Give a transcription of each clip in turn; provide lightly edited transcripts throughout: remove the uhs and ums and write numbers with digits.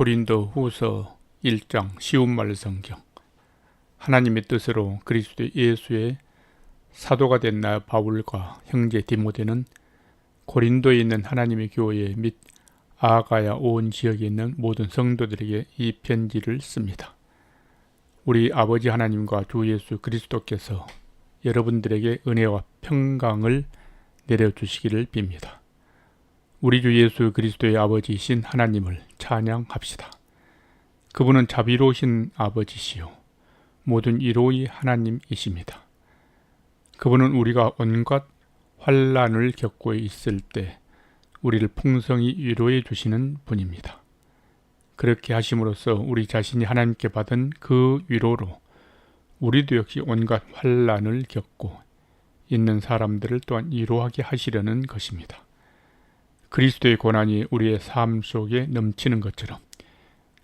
고린도 후서 1장 쉬운 말 성경. 하나님의 뜻으로 그리스도 예수의 사도가 된 나 바울과 형제 디모데는 고린도에 있는 하나님의 교회 및 아가야 온 지역에 있는 모든 성도들에게 이 편지를 씁니다. 우리 아버지 하나님과 주 예수 그리스도께서 여러분들에게 은혜와 평강을 내려주시기를 빕니다. 우리 주 예수 그리스도의 아버지이신 하나님을 찬양합시다. 그분은 자비로우신 아버지시요 모든 위로의 하나님이십니다. 그분은 우리가 온갖 환난을 겪고 있을 때 우리를 풍성히 위로해 주시는 분입니다. 그렇게 하심으로써 우리 자신이 하나님께 받은 그 위로로 우리도 역시 온갖 환난을 겪고 있는 사람들을 또한 위로하게 하시려는 것입니다. 그리스도의 고난이 우리의 삶 속에 넘치는 것처럼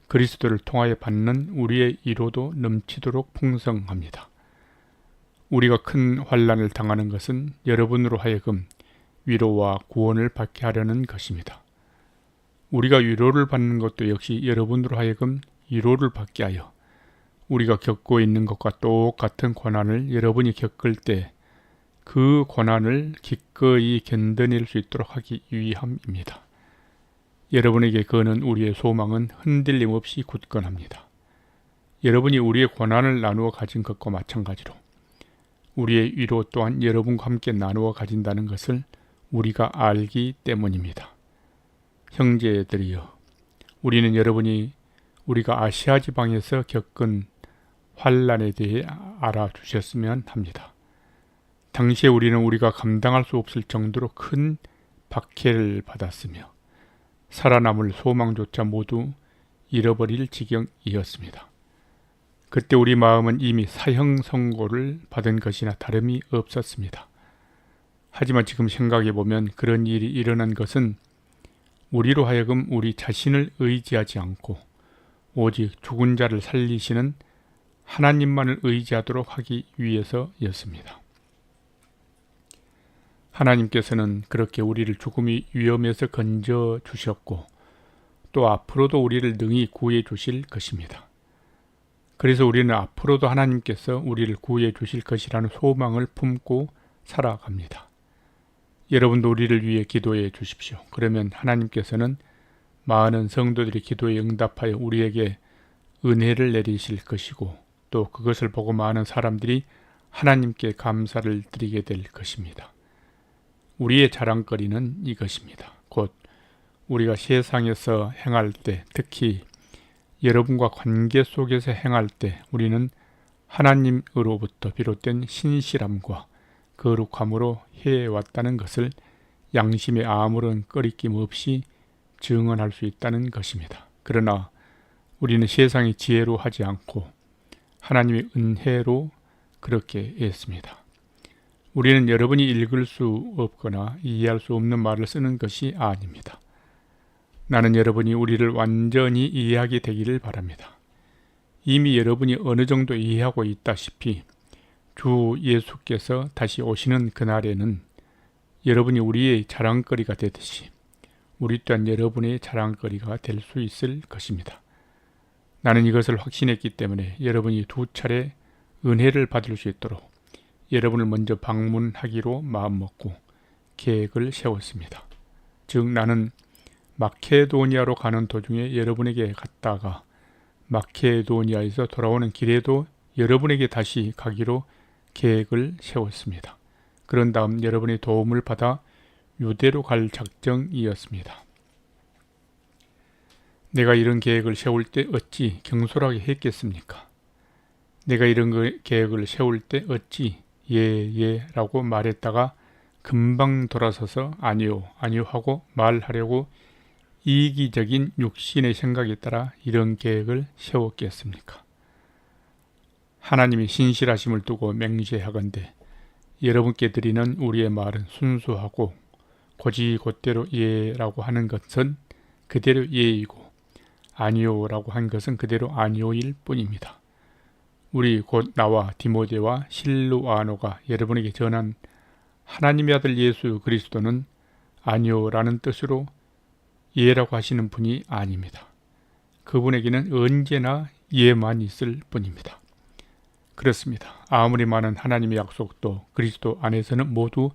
그리스도를 통하여 받는 우리의 위로도 넘치도록 풍성합니다. 우리가 큰 환난을 당하는 것은 여러분으로 하여금 위로와 구원을 받게 하려는 것입니다. 우리가 위로를 받는 것도 역시 여러분으로 하여금 위로를 받게 하여 우리가 겪고 있는 것과 똑같은 고난을 여러분이 겪을 때 그 고난을 기꺼이 견뎌낼 수 있도록 하기 위함입니다. 여러분에게 거는 우리의 소망은 흔들림 없이 굳건합니다. 여러분이 우리의 고난을 나누어 가진 것과 마찬가지로 우리의 위로 또한 여러분과 함께 나누어 가진다는 것을 우리가 알기 때문입니다. 형제들이여, 우리는 여러분이 우리가 아시아 지방에서 겪은 환난에 대해 알아주셨으면 합니다. 당시에 우리는 우리가 감당할 수 없을 정도로 큰 박해를 받았으며 살아남을 소망조차 모두 잃어버릴 지경이었습니다. 그때 우리 마음은 이미 사형 선고를 받은 것이나 다름이 없었습니다. 하지만 지금 생각해 보면 그런 일이 일어난 것은 우리로 하여금 우리 자신을 의지하지 않고 오직 죽은 자를 살리시는 하나님만을 의지하도록 하기 위해서였습니다. 하나님께서는 그렇게 우리를 죽음의 위험에서 건져 주셨고 또 앞으로도 우리를 능히 구해 주실 것입니다. 그래서 우리는 앞으로도 하나님께서 우리를 구해 주실 것이라는 소망을 품고 살아갑니다. 여러분도 우리를 위해 기도해 주십시오. 그러면 하나님께서는 많은 성도들의 기도에 응답하여 우리에게 은혜를 내리실 것이고 또 그것을 보고 많은 사람들이 하나님께 감사를 드리게 될 것입니다. 우리의 자랑거리는 이것입니다. 곧 우리가 세상에서 행할 때, 특히 여러분과 관계 속에서 행할 때 우리는 하나님으로부터 비롯된 신실함과 거룩함으로 해왔다는 것을 양심에 아무런 꺼리낌 없이 증언할 수 있다는 것입니다. 그러나 우리는 세상의 지혜로 하지 않고 하나님의 은혜로 그렇게 했습니다. 우리는 여러분이 읽을 수 없거나 이해할 수 없는 말을 쓰는 것이 아닙니다. 나는 여러분이 우리를 완전히 이해하게 되기를 바랍니다. 이미 여러분이 어느 정도 이해하고 있다시피 주 예수께서 다시 오시는 그날에는 여러분이 우리의 자랑거리가 되듯이 우리 또한 여러분의 자랑거리가 될 수 있을 것입니다. 나는 이것을 확신했기 때문에 여러분이 2차례 은혜를 받을 수 있도록 여러분을 먼저 방문하기로 마음먹고 계획을 세웠습니다. 즉 나는 마케도니아로 가는 도중에 여러분에게 갔다가 마케도니아에서 돌아오는 길에도 여러분에게 다시 가기로 계획을 세웠습니다. 그런 다음 여러분의 도움을 받아 유대로 갈 작정이었습니다. 내가 이런 계획을 세울 때 어찌 경솔하게 했겠습니까? 내가 이런 계획을 세울 때 어찌 예라고 말했다가 금방 돌아서서 아니요 하고 말하려고 이기적인 육신의 생각에 따라 이런 계획을 세웠겠습니까? 하나님이 신실하심을 두고 맹세하건대 여러분께 드리는 우리의 말은 순수하고 곧이곧대로 예라고 하는 것은 그대로 예이고 아니요라고 한 것은 그대로 아니요일 뿐입니다. 우리 곧 나와 디모데와 실루아노가 여러분에게 전한 하나님의 아들 예수 그리스도는 아니요라는 뜻으로 예라고 하시는 분이 아닙니다. 그분에게는 언제나 예만 있을 뿐입니다. 그렇습니다. 아무리 많은 하나님의 약속도 그리스도 안에서는 모두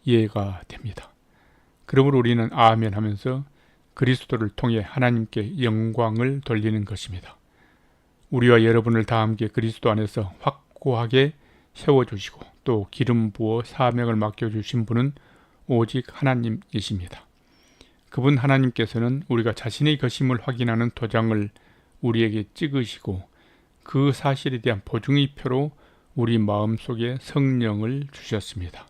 예가 됩니다. 그러므로 우리는 아멘 하면서 그리스도를 통해 하나님께 영광을 돌리는 것입니다. 우리와 여러분을 다 함께 그리스도 안에서 확고하게 세워주시고 또 기름 부어 사명을 맡겨주신 분은 오직 하나님이십니다. 그분 하나님께서는 우리가 자신의 것임을 확인하는 도장을 우리에게 찍으시고 그 사실에 대한 보증의 표로 우리 마음속에 성령을 주셨습니다.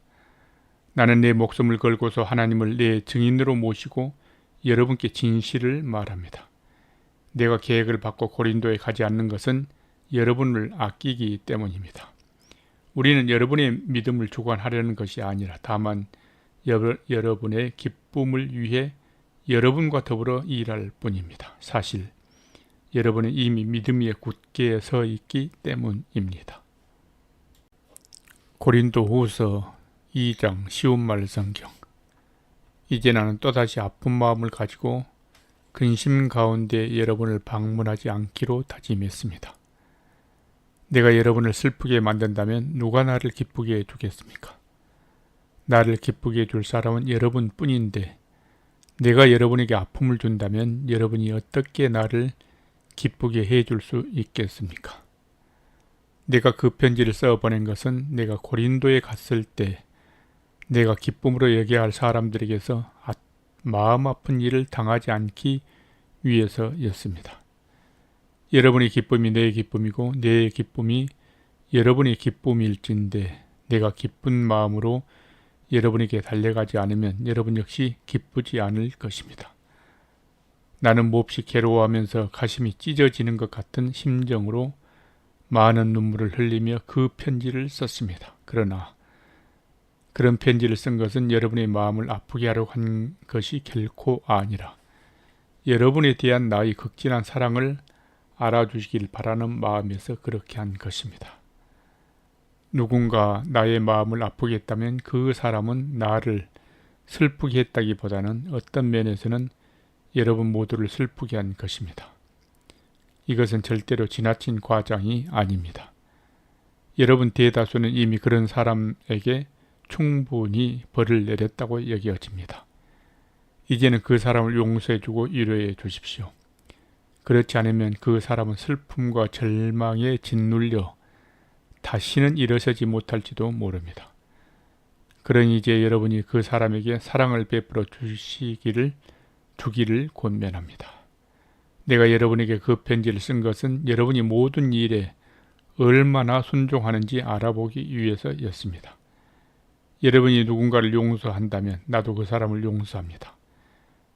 나는 내 목숨을 걸고서 하나님을 내 증인으로 모시고 여러분께 진실을 말합니다. 내가 계획을 받고 고린도에 가지 않는 것은 여러분을 아끼기 때문입니다. 우리는 여러분의 믿음을 주관하려는 것이 아니라 다만 여러분의 기쁨을 위해 여러분과 더불어 일할 뿐입니다. 사실 여러분은 이미 믿음 위에 굳게 서 있기 때문입니다. 고린도후서 2장 쉬운 말 성경. 이제 나는 또다시 아픈 마음을 가지고 근심 가운데 여러분을 방문하지 않기로 다짐했습니다. 내가 여러분을 슬프게 만든다면 누가 나를 기쁘게 해주겠습니까? 나를 기쁘게 해줄 사람은 여러분뿐인데 내가 여러분에게 아픔을 준다면 여러분이 어떻게 나를 기쁘게 해줄 수 있겠습니까? 내가 그 편지를 써보낸 것은 내가 고린도에 갔을 때 내가 기쁨으로 여겨야 할 사람들에게서 마음 아픈 일을 당하지 않기 위해서였습니다. 여러분의 기쁨이 내 기쁨이고 내 기쁨이 여러분의 기쁨일진데 내가 기쁜 마음으로 여러분에게 달려가지 않으면 여러분 역시 기쁘지 않을 것입니다. 나는 몹시 괴로워하면서 가슴이 찢어지는 것 같은 심정으로 많은 눈물을 흘리며 그 편지를 썼습니다. 그러나 그런 편지를 쓴 것은 여러분의 마음을 아프게 하려고 한 것이 결코 아니라 여러분에 대한 나의 극진한 사랑을 알아주시길 바라는 마음에서 그렇게 한 것입니다. 누군가 나의 마음을 아프게 했다면 그 사람은 나를 슬프게 했다기보다는 어떤 면에서는 여러분 모두를 슬프게 한 것입니다. 이것은 절대로 지나친 과장이 아닙니다. 여러분 대다수는 이미 그런 사람에게 충분히 벌을 내렸다고 여겨집니다. 이제는 그 사람을 용서해주고 위로해 주십시오. 그렇지 않으면 그 사람은 슬픔과 절망에 짓눌려 다시는 일어서지 못할지도 모릅니다. 그러니 이제 여러분이 그 사람에게 사랑을 베풀어 주기를 권면합니다. 내가 여러분에게 그 편지를 쓴 것은 여러분이 모든 일에 얼마나 순종하는지 알아보기 위해서였습니다. 여러분이 누군가를 용서한다면 나도 그 사람을 용서합니다.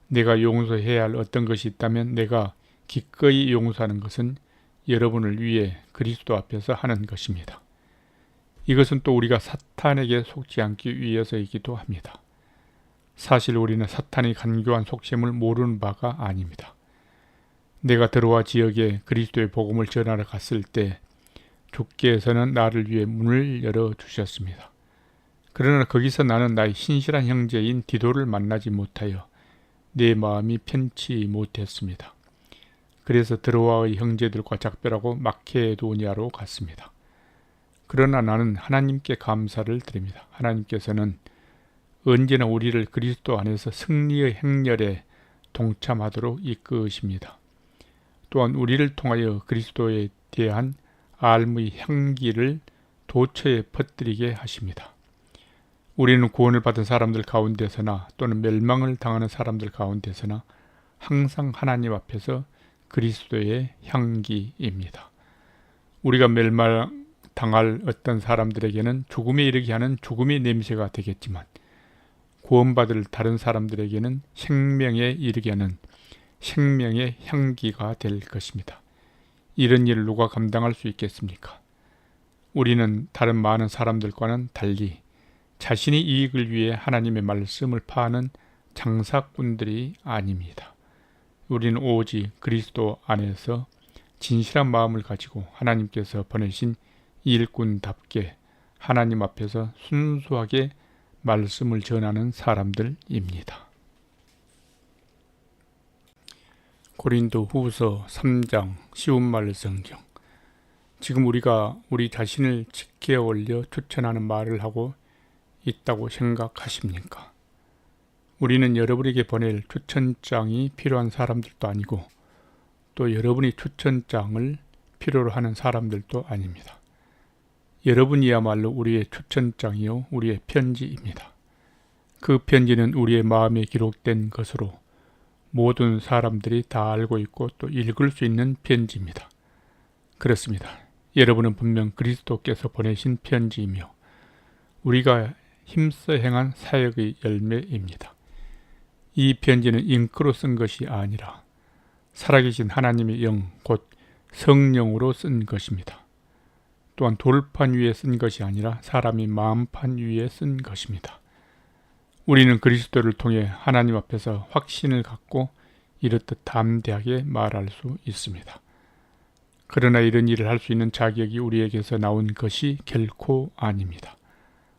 내가 용서해야 할 어떤 것이 있다면 내가 기꺼이 용서하는 것은 여러분을 위해 그리스도 앞에서 하는 것입니다. 이것은 또 우리가 사탄에게 속지 않기 위해서이기도 합니다. 사실 우리는 사탄의 간교한 속셈을 모르는 바가 아닙니다. 내가 들어와 지역에 그리스도의 복음을 전하러 갔을 때 주께서는 나를 위해 문을 열어주셨습니다. 그러나 거기서 나는 나의 신실한 형제인 디도를 만나지 못하여 내 마음이 편치 못했습니다. 그래서 드로아의 형제들과 작별하고 마케도니아로 갔습니다. 그러나 나는 하나님께 감사를 드립니다. 하나님께서는 언제나 우리를 그리스도 안에서 승리의 행렬에 동참하도록 이끄십니다. 또한 우리를 통하여 그리스도에 대한 알의 향기를 도처에 퍼뜨리게 하십니다. 우리는 구원을 받은 사람들 가운데서나 또는 멸망을 당하는 사람들 가운데서나 항상 하나님 앞에서 그리스도의 향기입니다. 우리가 멸망당할 어떤 사람들에게는 죽음에 이르게 하는 죽음의 냄새가 되겠지만 구원받을 다른 사람들에게는 생명에 이르게 하는 생명의 향기가 될 것입니다. 이런 일을 누가 감당할 수 있겠습니까? 우리는 다른 많은 사람들과는 달리 자신의 이익을 위해 하나님의 말씀을 파하는 장사꾼들이 아닙니다. 우리는 오직 그리스도 안에서 진실한 마음을 가지고 하나님께서 보내신 일꾼답게 하나님 앞에서 순수하게 말씀을 전하는 사람들입니다. 고린도 후서 3장 쉬운 말 성경. 지금 우리가 우리 자신을 지켜 올려 추천하는 말을 하고 있다고 생각하십니까? 우리는 여러분에게 보낼 추천장이 필요한 사람들도 아니고 또 여러분이 추천장을 필요로 하는 사람들도 아닙니다. 여러분이야말로 우리의 추천장이요 우리의 편지입니다. 그 편지는 우리의 마음에 기록된 것으로 모든 사람들이 다 알고 있고 또 읽을 수 있는 편지입니다. 그렇습니다. 여러분은 분명 그리스도께서 보내신 편지이며 우리가 힘써 행한 사역의 열매입니다. 이 편지는 잉크로 쓴 것이 아니라 살아계신 하나님의 영, 곧 성령으로 쓴 것입니다. 또한 돌판 위에 쓴 것이 아니라 사람이 마음판 위에 쓴 것입니다. 우리는 그리스도를 통해 하나님 앞에서 확신을 갖고 이렇듯 담대하게 말할 수 있습니다. 그러나 이런 일을 할 수 있는 자격이 우리에게서 나온 것이 결코 아닙니다.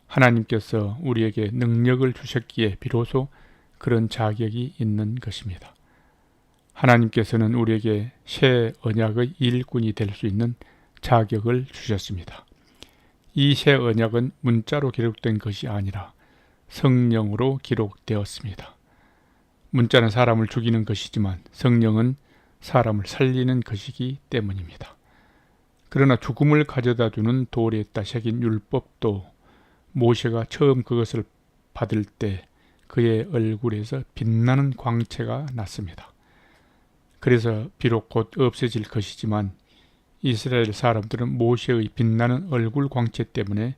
하나님께서 우리에게 능력을 주셨기에 비로소 그런 자격이 있는 것입니다. 하나님께서는 우리에게 새 언약의 일꾼이 될 수 있는 자격을 주셨습니다. 이 새 언약은 문자로 기록된 것이 아니라 성령으로 기록되었습니다. 문자는 사람을 죽이는 것이지만 성령은 사람을 살리는 것이기 때문입니다. 그러나 죽음을 가져다주는 돌에다 새긴 율법도 모세가 처음 그것을 받을 때 그의 얼굴에서 빛나는 광채가 났습니다. 그래서 비록 곧 없어질 것이지만 이스라엘 사람들은 모세의 빛나는 얼굴 광채 때문에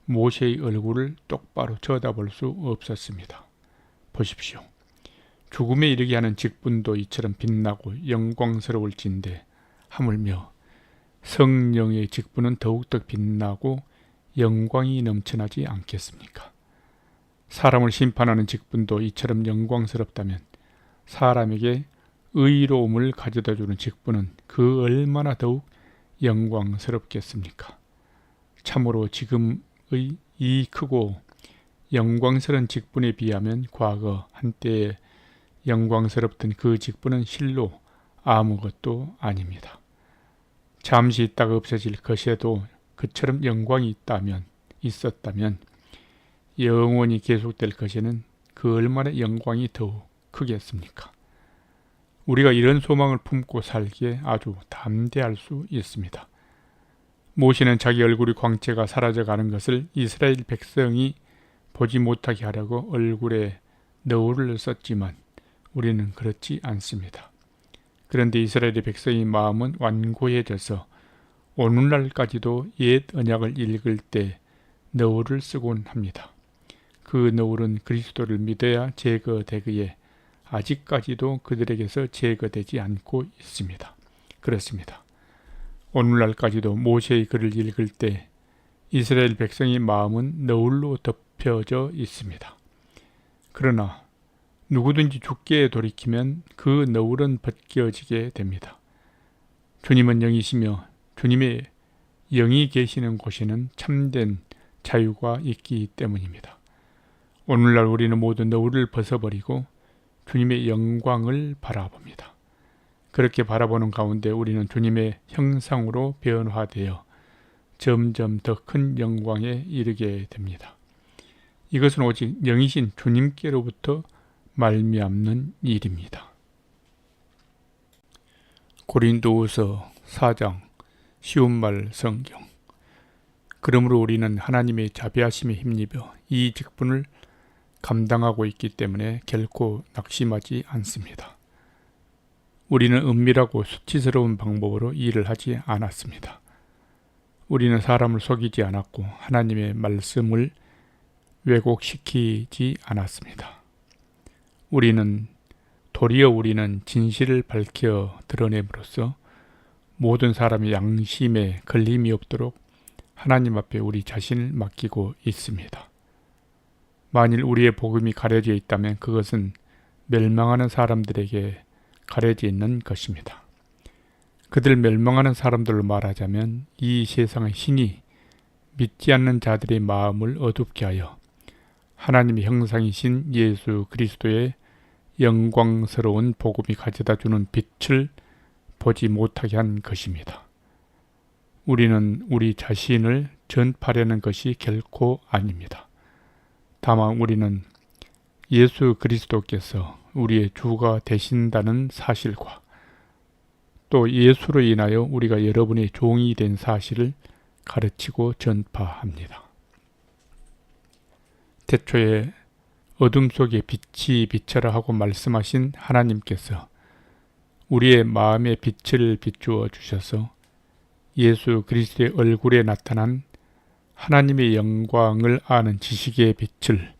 모세의 얼굴을 똑바로 쳐다볼 수 없었습니다. 보십시오. 죽음에 이르게 하는 직분도 이처럼 빛나고 영광스러울진데 하물며 성령의 직분은 더욱더 빛나고 영광이 넘쳐나지 않겠습니까? 사람을 심판하는 직분도 이처럼 영광스럽다면 사람에게 의로움을 가져다주는 직분은 그 얼마나 더욱 영광스럽겠습니까? 참으로 지금의 이 크고 영광스러운 직분에 비하면 과거 한때의 영광스럽던 그 직분은 실로 아무것도 아닙니다. 잠시 있다가 없어질 것에도 그처럼 영광이 있었다면 영원히 계속될 것에는 그 얼마나 영광이 더욱 크겠습니까? 우리가 이런 소망을 품고 살기에 아주 담대할 수 있습니다. 모세는 자기 얼굴의 광채가 사라져가는 것을 이스라엘 백성이 보지 못하게 하려고 얼굴에 너울을 썼지만 우리는 그렇지 않습니다. 그런데 이스라엘의 백성의 마음은 완고해져서 오늘날까지도 옛 언약을 읽을 때 너울을 쓰곤 합니다. 그 너울은 그리스도를 믿어야 제거되기에 아직까지도 그들에게서 제거되지 않고 있습니다. 그렇습니다. 오늘날까지도 모세의 글을 읽을 때 이스라엘 백성의 마음은 너울로 덮여져 있습니다. 그러나 누구든지 죽게 돌이키면 그 너울은 벗겨지게 됩니다. 주님은 영이시며 주님의 영이 계시는 곳에는 참된 자유가 있기 때문입니다. 오늘날 우리는 모두 너울을 벗어버리고 주님의 영광을 바라봅니다. 그렇게 바라보는 가운데 우리는 주님의 형상으로 변화되어 점점 더 큰 영광에 이르게 됩니다. 이것은 오직 영이신 주님께로부터 말미암는 일입니다. 고린도후서 4장 쉬운 말 성경. 그러므로 우리는 하나님의 자비하심에 힘입어 이 직분을 감당하고 있기 때문에 결코 낙심하지 않습니다. 우리는 은밀하고 수치스러운 방법으로 일을 하지 않았습니다. 우리는 사람을 속이지 않았고 하나님의 말씀을 왜곡시키지 않았습니다. 도리어 우리는 진실을 밝혀 드러냄으로써 모든 사람의 양심에 걸림이 없도록 하나님 앞에 우리 자신을 맡기고 있습니다. 만일 우리의 복음이 가려져 있다면 그것은 멸망하는 사람들에게 가려져 있는 것입니다. 그들 멸망하는 사람들로 말하자면 이 세상의 신이 믿지 않는 자들의 마음을 어둡게 하여 하나님의 형상이신 예수 그리스도의 영광스러운 복음이 가져다주는 빛을 보지 못하게 한 것입니다. 우리는 우리 자신을 전파하려는 것이 결코 아닙니다. 다만 우리는 예수 그리스도께서 우리의 주가 되신다는 사실과 또 예수로 인하여 우리가 여러분의 종이 된 사실을 가르치고 전파합니다. 태초에 어둠 속에 빛이 비쳐라 하고 말씀하신 하나님께서 우리의 마음의 빛을 비추어 주셔서 예수 그리스도의 얼굴에 나타난 하나님의 영광을 아는 지식의 빛을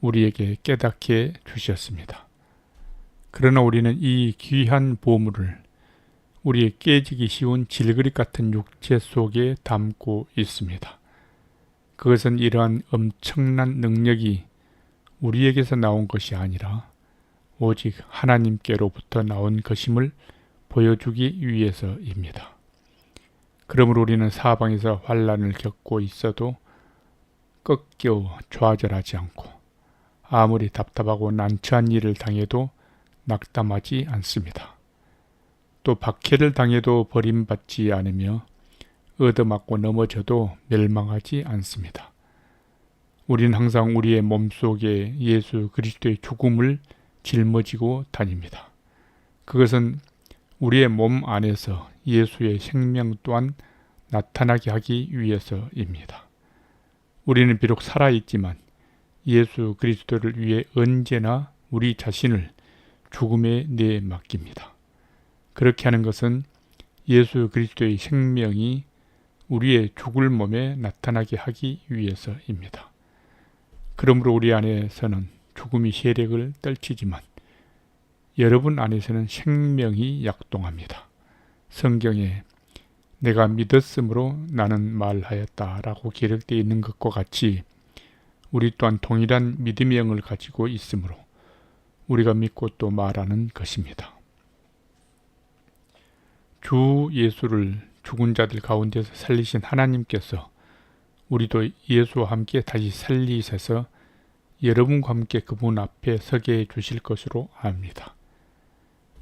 우리에게 깨닫게 주셨습니다. 그러나 우리는 이 귀한 보물을 우리의 깨지기 쉬운 질그릇 같은 육체 속에 담고 있습니다. 그것은 이러한 엄청난 능력이 우리에게서 나온 것이 아니라 오직 하나님께로부터 나온 것임을 보여주기 위해서입니다. 그러므로 우리는 사방에서 환난을 겪고 있어도 꺾여 좌절하지 않고 아무리 답답하고 난처한 일을 당해도 낙담하지 않습니다. 또 박해를 당해도 버림받지 않으며 얻어맞고 넘어져도 멸망하지 않습니다. 우리는 항상 우리의 몸속에 예수 그리스도의 죽음을 짊어지고 다닙니다. 그것은 우리의 몸 안에서 예수의 생명 또한 나타나게 하기 위해서입니다. 우리는 비록 살아있지만 예수 그리스도를 위해 언제나 우리 자신을 죽음에 내맡깁니다. 그렇게 하는 것은 예수 그리스도의 생명이 우리의 죽을 몸에 나타나게 하기 위해서입니다. 그러므로 우리 안에서는 죽음이 세력을 떨치지만 여러분 안에서는 생명이 약동합니다. 성경에 내가 믿었으므로 나는 말하였다 라고 기록되어 있는 것과 같이 우리 또한 동일한 믿음의 영을 가지고 있으므로 우리가 믿고 또 말하는 것입니다. 주 예수를 죽은 자들 가운데서 살리신 하나님께서 우리도 예수와 함께 다시 살리셔서 여러분과 함께 그분 앞에 서게 해 주실 것으로 압니다.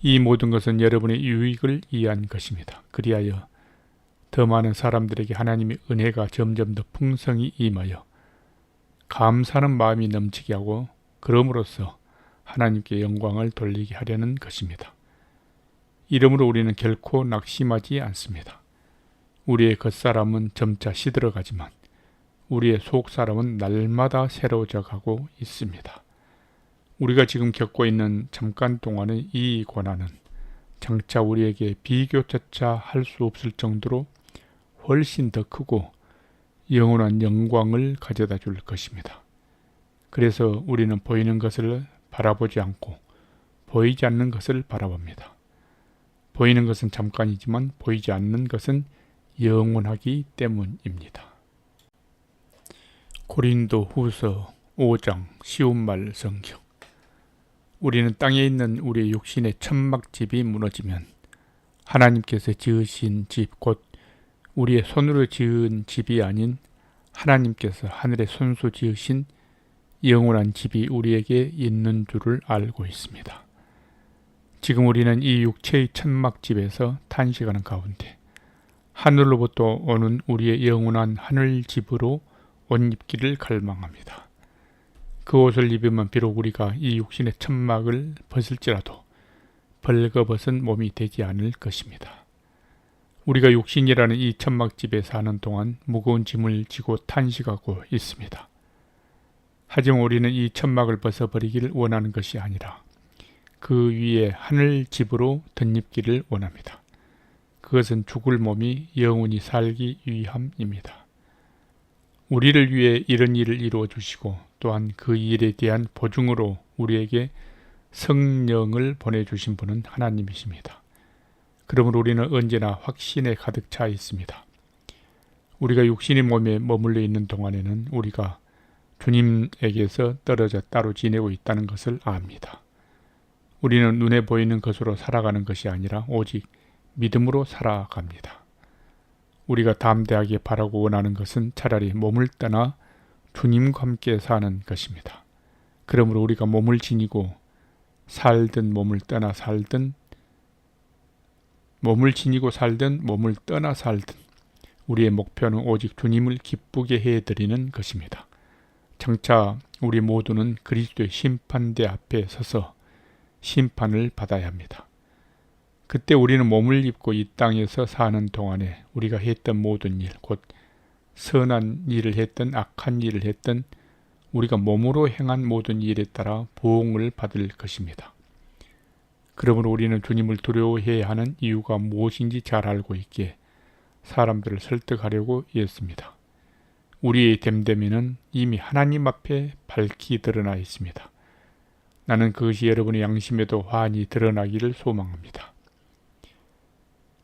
이 모든 것은 여러분의 유익을 위한 것입니다. 그리하여 더 많은 사람들에게 하나님의 은혜가 점점 더 풍성히 임하여 감사하는 마음이 넘치게 하고 그럼으로써 하나님께 영광을 돌리게 하려는 것입니다. 이러므로 우리는 결코 낙심하지 않습니다. 우리의 겉사람은 점차 시들어가지만 우리의 속사람은 날마다 새로워져 가고 있습니다. 우리가 지금 겪고 있는 잠깐 동안의 이 고난은 장차 우리에게 비교조차 할 수 없을 정도로 훨씬 더 크고 영원한 영광을 가져다 줄 것입니다. 그래서 우리는 보이는 것을 바라보지 않고 보이지 않는 것을 바라봅니다. 보이는 것은 잠깐이지만 보이지 않는 것은 영원하기 때문입니다. 고린도 후서 5장 쉬운 말 성경. 우리는 땅에 있는 우리의 육신의 천막집이 무너지면 하나님께서 지으신 집, 곧 우리의 손으로 지은 집이 아닌 하나님께서 하늘의 손수 지으신 영원한 집이 우리에게 있는 줄을 알고 있습니다. 지금 우리는 이 육체의 천막집에서 탄식하는 가운데 하늘로부터 오는 우리의 영원한 하늘집으로 옷 입기를 갈망합니다. 그 옷을 입으면 비록 우리가 이 육신의 천막을 벗을지라도 벌거벗은 몸이 되지 않을 것입니다. 우리가 육신이라는 이 천막집에 사는 동안 무거운 짐을 지고 탄식하고 있습니다. 하지만 우리는 이 천막을 벗어버리기를 원하는 것이 아니라 그 위에 하늘집으로 덧입기를 원합니다. 그것은 죽을 몸이 영원히 살기 위함입니다. 우리를 위해 이런 일을 이루어 주시고 또한 그 일에 대한 보증으로 우리에게 성령을 보내주신 분은 하나님이십니다. 그러므로 우리는 언제나 확신에 가득 차 있습니다. 우리가 육신의 몸에 머물러 있는 동안에는 우리가 주님에게서 떨어져 따로 지내고 있다는 것을 압니다. 우리는 눈에 보이는 것으로 살아가는 것이 아니라 오직 믿음으로 살아갑니다. 우리가 담대하게 바라고 원하는 것은 차라리 몸을 떠나 주님과 함께 사는 것입니다. 그러므로 우리가 몸을 지니고 살든 몸을 떠나 살든, 몸을 지니고 살든 몸을 떠나 살든 우리의 목표는 오직 주님을 기쁘게 해드리는 것입니다. 장차 우리 모두는 그리스도의 심판대 앞에 서서 심판을 받아야 합니다. 그때 우리는 몸을 입고 이 땅에서 사는 동안에 우리가 했던 모든 일, 곧 선한 일을 했든 악한 일을 했든 우리가 몸으로 행한 모든 일에 따라 보응을 받을 것입니다. 그러므로 우리는 주님을 두려워해야 하는 이유가 무엇인지 잘 알고 있기에 사람들을 설득하려고 했습니다. 우리의 됨됨이는 이미 하나님 앞에 밝히 드러나 있습니다. 나는 그것이 여러분의 양심에도 환히 드러나기를 소망합니다.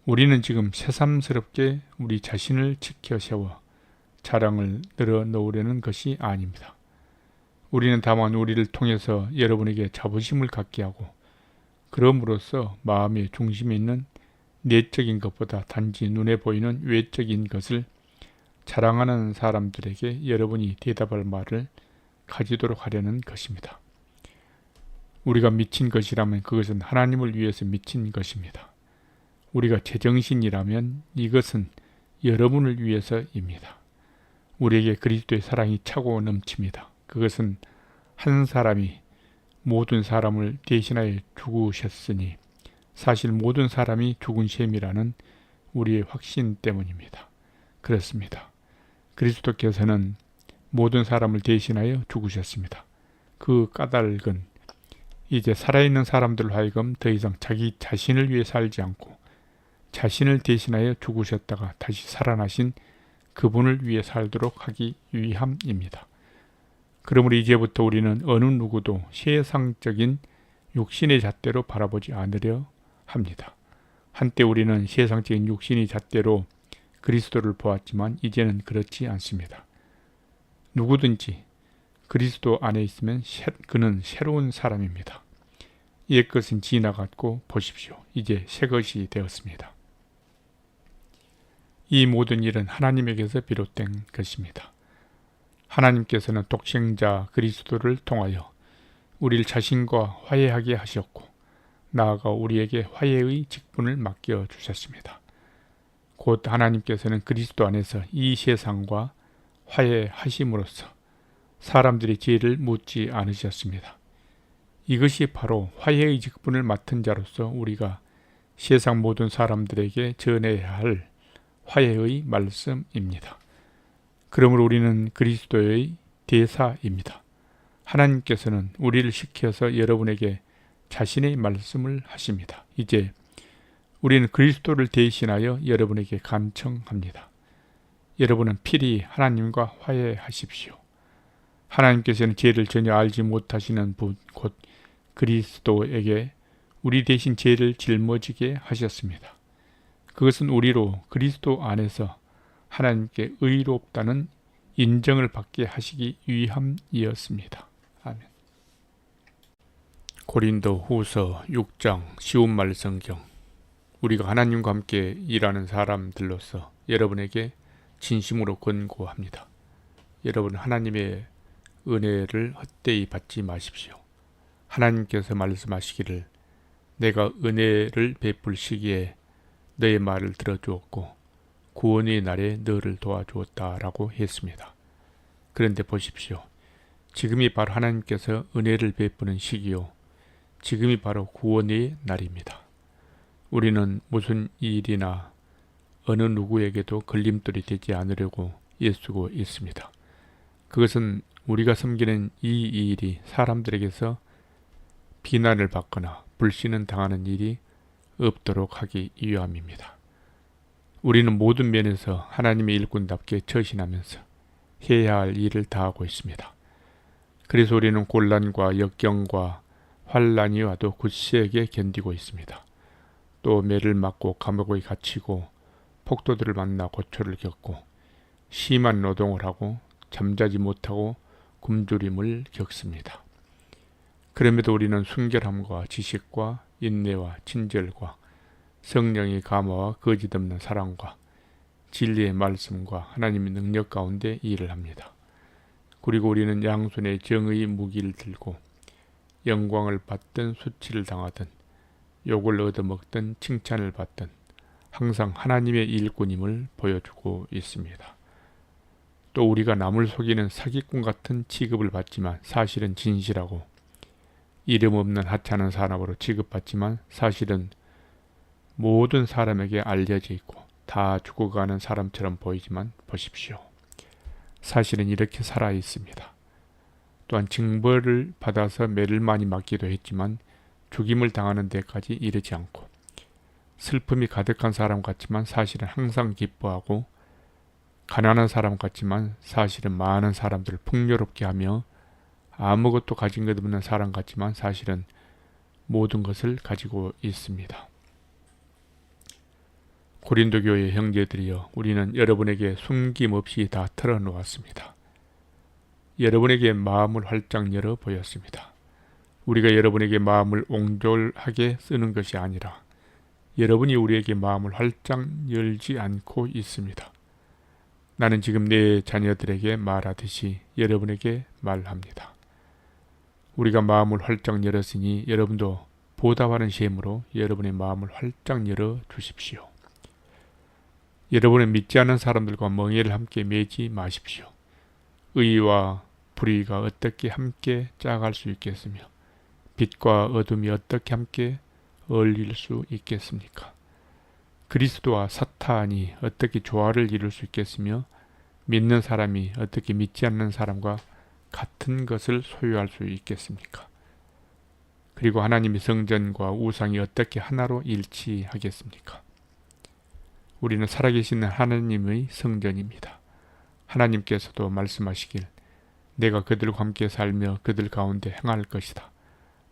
우리는 지금 새삼스럽게 우리 자신을 지켜 세워 자랑을 늘어놓으려는 것이 아닙니다. 우리는 다만 우리를 통해서 여러분에게 자부심을 갖게 하고 그럼으로써 마음의 중심에 있는 내적인 것보다 단지 눈에 보이는 외적인 것을 자랑하는 사람들에게 여러분이 대답할 말을 가지도록 하려는 것입니다. 우리가 미친 것이라면 그것은 하나님을 위해서 미친 것입니다. 우리가 제정신이라면 이것은 여러분을 위해서입니다. 우리에게 그리스도의 사랑이 차고 넘칩니다. 그것은 한 사람이 모든 사람을 대신하여 죽으셨으니 사실 모든 사람이 죽은 셈이라는 우리의 확신 때문입니다. 그렇습니다. 그리스도께서는 모든 사람을 대신하여 죽으셨습니다. 그 까닭은 이제 살아있는 사람들로 하여금 더 이상 자기 자신을 위해 살지 않고 자신을 대신하여 죽으셨다가 다시 살아나신 그분을 위해 살도록 하기 위함입니다. 그러므로 이제부터 우리는 어느 누구도 세상적인 육신의 잣대로 바라보지 않으려 합니다. 한때 우리는 세상적인 육신의 잣대로 그리스도를 보았지만 이제는 그렇지 않습니다. 누구든지 그리스도 안에 있으면 그는 새로운 사람입니다. 옛것은 지나갔고 보십시오. 이제 새것이 되었습니다. 이 모든 일은 하나님에게서 비롯된 것입니다. 하나님께서는 독생자 그리스도를 통하여 우리를 자신과 화해하게 하셨고 나아가 우리에게 화해의 직분을 맡겨주셨습니다. 곧 하나님께서는 그리스도 안에서 이 세상과 화해하심으로써 사람들의 죄를 묻지 않으셨습니다. 이것이 바로 화해의 직분을 맡은 자로서 우리가 세상 모든 사람들에게 전해야 할 화해의 말씀입니다. 그러므로 우리는 그리스도의 대사입니다. 하나님께서는 우리를 시켜서 여러분에게 자신의 말씀을 하십니다. 이제 우리는 그리스도를 대신하여 여러분에게 간청합니다. 여러분은 필히 하나님과 화해하십시오. 하나님께서는 죄를 전혀 알지 못하시는 분, 곧 그리스도에게 우리 대신 죄를 짊어지게 하셨습니다. 그것은 우리로 그리스도 안에서 하나님께 의롭다는 인정을 받게 하시기 위함이었습니다. 아멘. 고린도 후서 6장 쉬운 말 성경. 우리가 하나님과 함께 일하는 사람들로서 여러분에게 진심으로 권고합니다. 여러분 하나님의 은혜를 헛되이 받지 마십시오. 하나님께서 말씀하시기를 내가 은혜를 베풀 시기에 너의 말을 들어주었고 구원의 날에 너를 도와주었다라고 했습니다. 그런데 보십시오. 지금이 바로 하나님께서 은혜를 베푸는 시기요. 지금이 바로 구원의 날입니다. 우리는 무슨 일이나 어느 누구에게도 걸림돌이 되지 않으려고 애쓰고 있습니다. 그것은 우리가 섬기는 이 일이 사람들에게서 비난을 받거나 불신을 당하는 일이 없도록 하기 위함입니다. 우리는 모든 면에서 하나님의 일꾼답게 처신하면서 해야 할 일을 다하고 있습니다. 그래서 우리는 곤란과 역경과 환란이 와도 굳세게 견디고 있습니다. 또 매를 맞고 감옥에 갇히고 폭도들을 만나 고초를 겪고 심한 노동을 하고 잠자지 못하고 굶주림을 겪습니다. 그럼에도 우리는 순결함과 지식과 인내와 친절과 성령의 감화와 거짓없는 사랑과 진리의 말씀과 하나님의 능력 가운데 일을 합니다. 그리고 우리는 양손에 정의의 무기를 들고 영광을 받든 수치를 당하든 욕을 얻어먹든 칭찬을 받든 항상 하나님의 일꾼임을 보여주고 있습니다. 또 우리가 남을 속이는 사기꾼 같은 취급을 받지만 사실은 진실하고 이름 없는 하찮은 사람으로 취급받지만 사실은 모든 사람에게 알려져 있고 다 죽어가는 사람처럼 보이지만 보십시오. 사실은 이렇게 살아 있습니다. 또한 징벌을 받아서 매를 많이 맞기도 했지만 죽임을 당하는 데까지 이르지 않고 슬픔이 가득한 사람 같지만 사실은 항상 기뻐하고 가난한 사람 같지만 사실은 많은 사람들을 풍요롭게 하며 아무것도 가진 것 없는 사람 같지만 사실은 모든 것을 가지고 있습니다. 고린도 교회 형제들이여, 우리는 여러분에게 숨김없이 다 털어놓았습니다. 여러분에게 마음을 활짝 열어 보였습니다. 우리가 여러분에게 마음을 옹졸하게 쓰는 것이 아니라 여러분이 우리에게 마음을 활짝 열지 않고 있습니다. 나는 지금 내 자녀들에게 말하듯이 여러분에게 말합니다. 우리가 마음을 활짝 열었으니 여러분도 보답하는 셈으로 여러분의 마음을 활짝 열어 주십시오. 여러분은 믿지 않는 사람들과 멍에를 함께 매지 마십시오. 의와 불의가 어떻게 함께 짝할 수 있겠으며 빛과 어둠이 어떻게 함께 어울릴 수 있겠습니까? 그리스도와 사탄이 어떻게 조화를 이룰 수 있겠으며 믿는 사람이 어떻게 믿지 않는 사람과 같은 것을 소유할 수 있겠습니까? 그리고 하나님의 성전과 우상이 어떻게 하나로 일치하겠습니까? 우리는 살아계신 하나님의 성전입니다. 하나님께서도 말씀하시길 내가 그들과 함께 살며 그들 가운데 행할 것이다.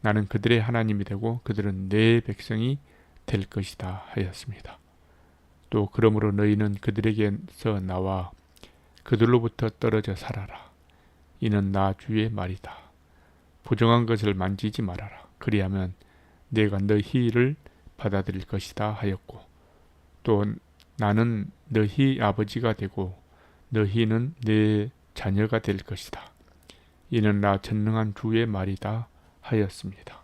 나는 그들의 하나님이 되고 그들은 내 백성이 될 것이다 하였습니다. 또 그러므로 너희는 그들에게서 나와 그들로부터 떨어져 살아라. 이는 나 주의 말이다. 부정한 것을 만지지 말아라. 그리하면 내가 너희를 받아들일 것이다 하였고 또 나는 너희 아버지가 되고 너희는 내 자녀가 될 것이다. 이는 나 전능한 주의 말이다 하였습니다.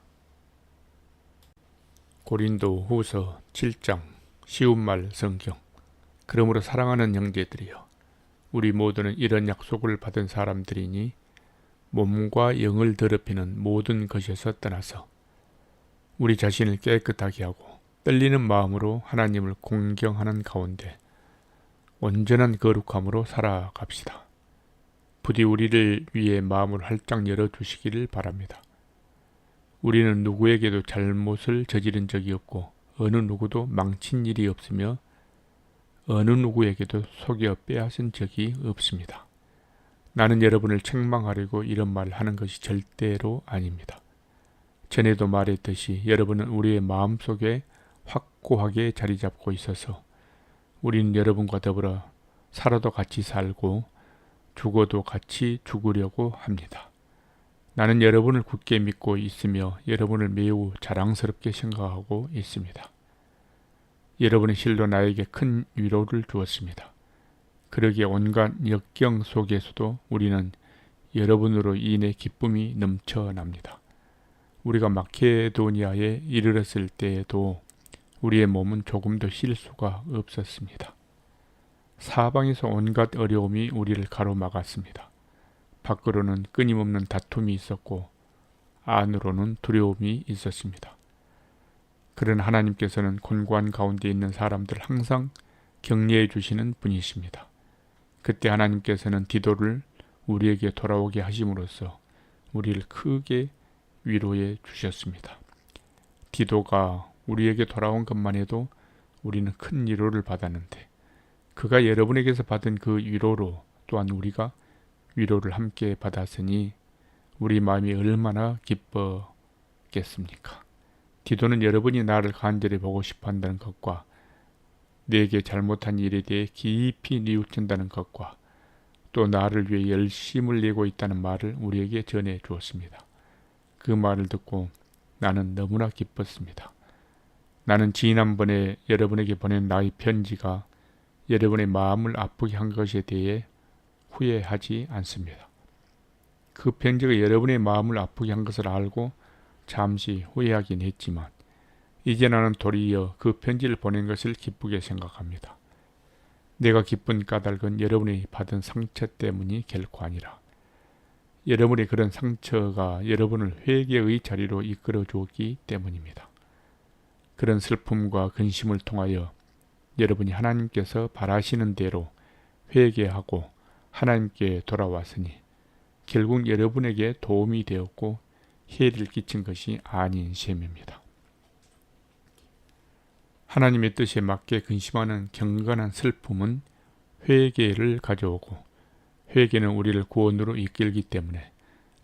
고린도 후서 7장 쉬운 말 성경. 그러므로 사랑하는 형제들이여, 우리 모두는 이런 약속을 받은 사람들이니 몸과 영을 더럽히는 모든 것에서 떠나서 우리 자신을 깨끗하게 하고 떨리는 마음으로 하나님을 공경하는 가운데 온전한 거룩함으로 살아갑시다. 부디 우리를 위해 마음을 활짝 열어주시기를 바랍니다. 우리는 누구에게도 잘못을 저지른 적이 없고 어느 누구도 망친 일이 없으며 어느 누구에게도 속여 빼앗은 적이 없습니다. 나는 여러분을 책망하려고 이런 말을 하는 것이 절대로 아닙니다. 전에도 말했듯이 여러분은 우리의 마음속에 확고하게 자리 잡고 있어서 우리는 여러분과 더불어 살아도 같이 살고 죽어도 같이 죽으려고 합니다. 나는 여러분을 굳게 믿고 있으며 여러분을 매우 자랑스럽게 생각하고 있습니다. 여러분의 실로 나에게 큰 위로를 주었습니다. 그러기에 온갖 역경 속에서도 우리는 여러분으로 인해 기쁨이 넘쳐납니다. 우리가 마케도니아에 이르렀을 때에도 우리의 몸은 조금도 쉴 수가 없었습니다. 사방에서 온갖 어려움이 우리를 가로막았습니다. 밖으로는 끊임없는 다툼이 있었고 안으로는 두려움이 있었습니다. 그러나 하나님께서는 곤고한 가운데 있는 사람들을 항상 격려해 주시는 분이십니다. 그때 하나님께서는 디도를 우리에게 돌아오게 하심으로써 우리를 크게 위로해 주셨습니다. 디도가 우리에게 돌아온 것만 해도 우리는 큰 위로를 받았는데 그가 여러분에게서 받은 그 위로로 또한 우리가 위로를 함께 받았으니 우리 마음이 얼마나 기뻤겠습니까? 디도는 여러분이 나를 간절히 보고 싶어 한다는 것과 내게 잘못한 일에 대해 깊이 뉘우친다는 것과 또 나를 위해 열심을 내고 있다는 말을 우리에게 전해 주었습니다. 그 말을 듣고 나는 너무나 기뻤습니다. 나는 지난번에 여러분에게 보낸 나의 편지가 여러분의 마음을 아프게 한 것에 대해 후회하지 않습니다. 그 편지가 여러분의 마음을 아프게 한 것을 알고 잠시 후회하긴 했지만 이제 나는 도리어 그 편지를 보낸 것을 기쁘게 생각합니다. 내가 기쁜 까닭은 여러분이 받은 상처 때문이 결코 아니라 여러분의 그런 상처가 여러분을 회개의 자리로 이끌어 주었기 때문입니다. 그런 슬픔과 근심을 통하여 여러분이 하나님께서 바라시는 대로 회개하고 하나님께 돌아왔으니 결국 여러분에게 도움이 되었고 해를 끼친 것이 아닌 셈입니다. 하나님의 뜻에 맞게 근심하는 경건한 슬픔은 회개를 가져오고 회개는 우리를 구원으로 이끌기 때문에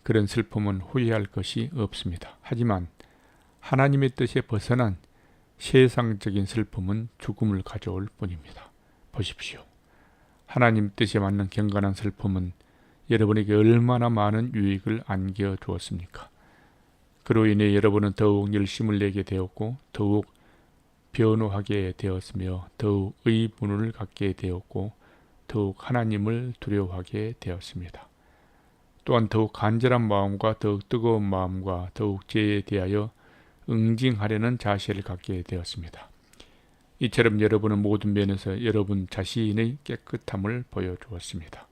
그런 슬픔은 후회할 것이 없습니다. 하지만 하나님의 뜻에 벗어난 세상적인 슬픔은 죽음을 가져올 뿐입니다. 보십시오. 하나님 뜻에 맞는 경건한 슬픔은 여러분에게 얼마나 많은 유익을 안겨 주었습니까? 그로 인해 여러분은 더욱 열심을 내게 되었고 더욱 변호하게 되었으며 더욱 의문을 갖게 되었고 더욱 하나님을 두려워하게 되었습니다. 또한 더욱 간절한 마음과 더욱 뜨거운 마음과 더욱 죄에 대하여 응징하려는 자세를 갖게 되었습니다. 이처럼 여러분은 모든 면에서 여러분 자신의 깨끗함을 보여주었습니다.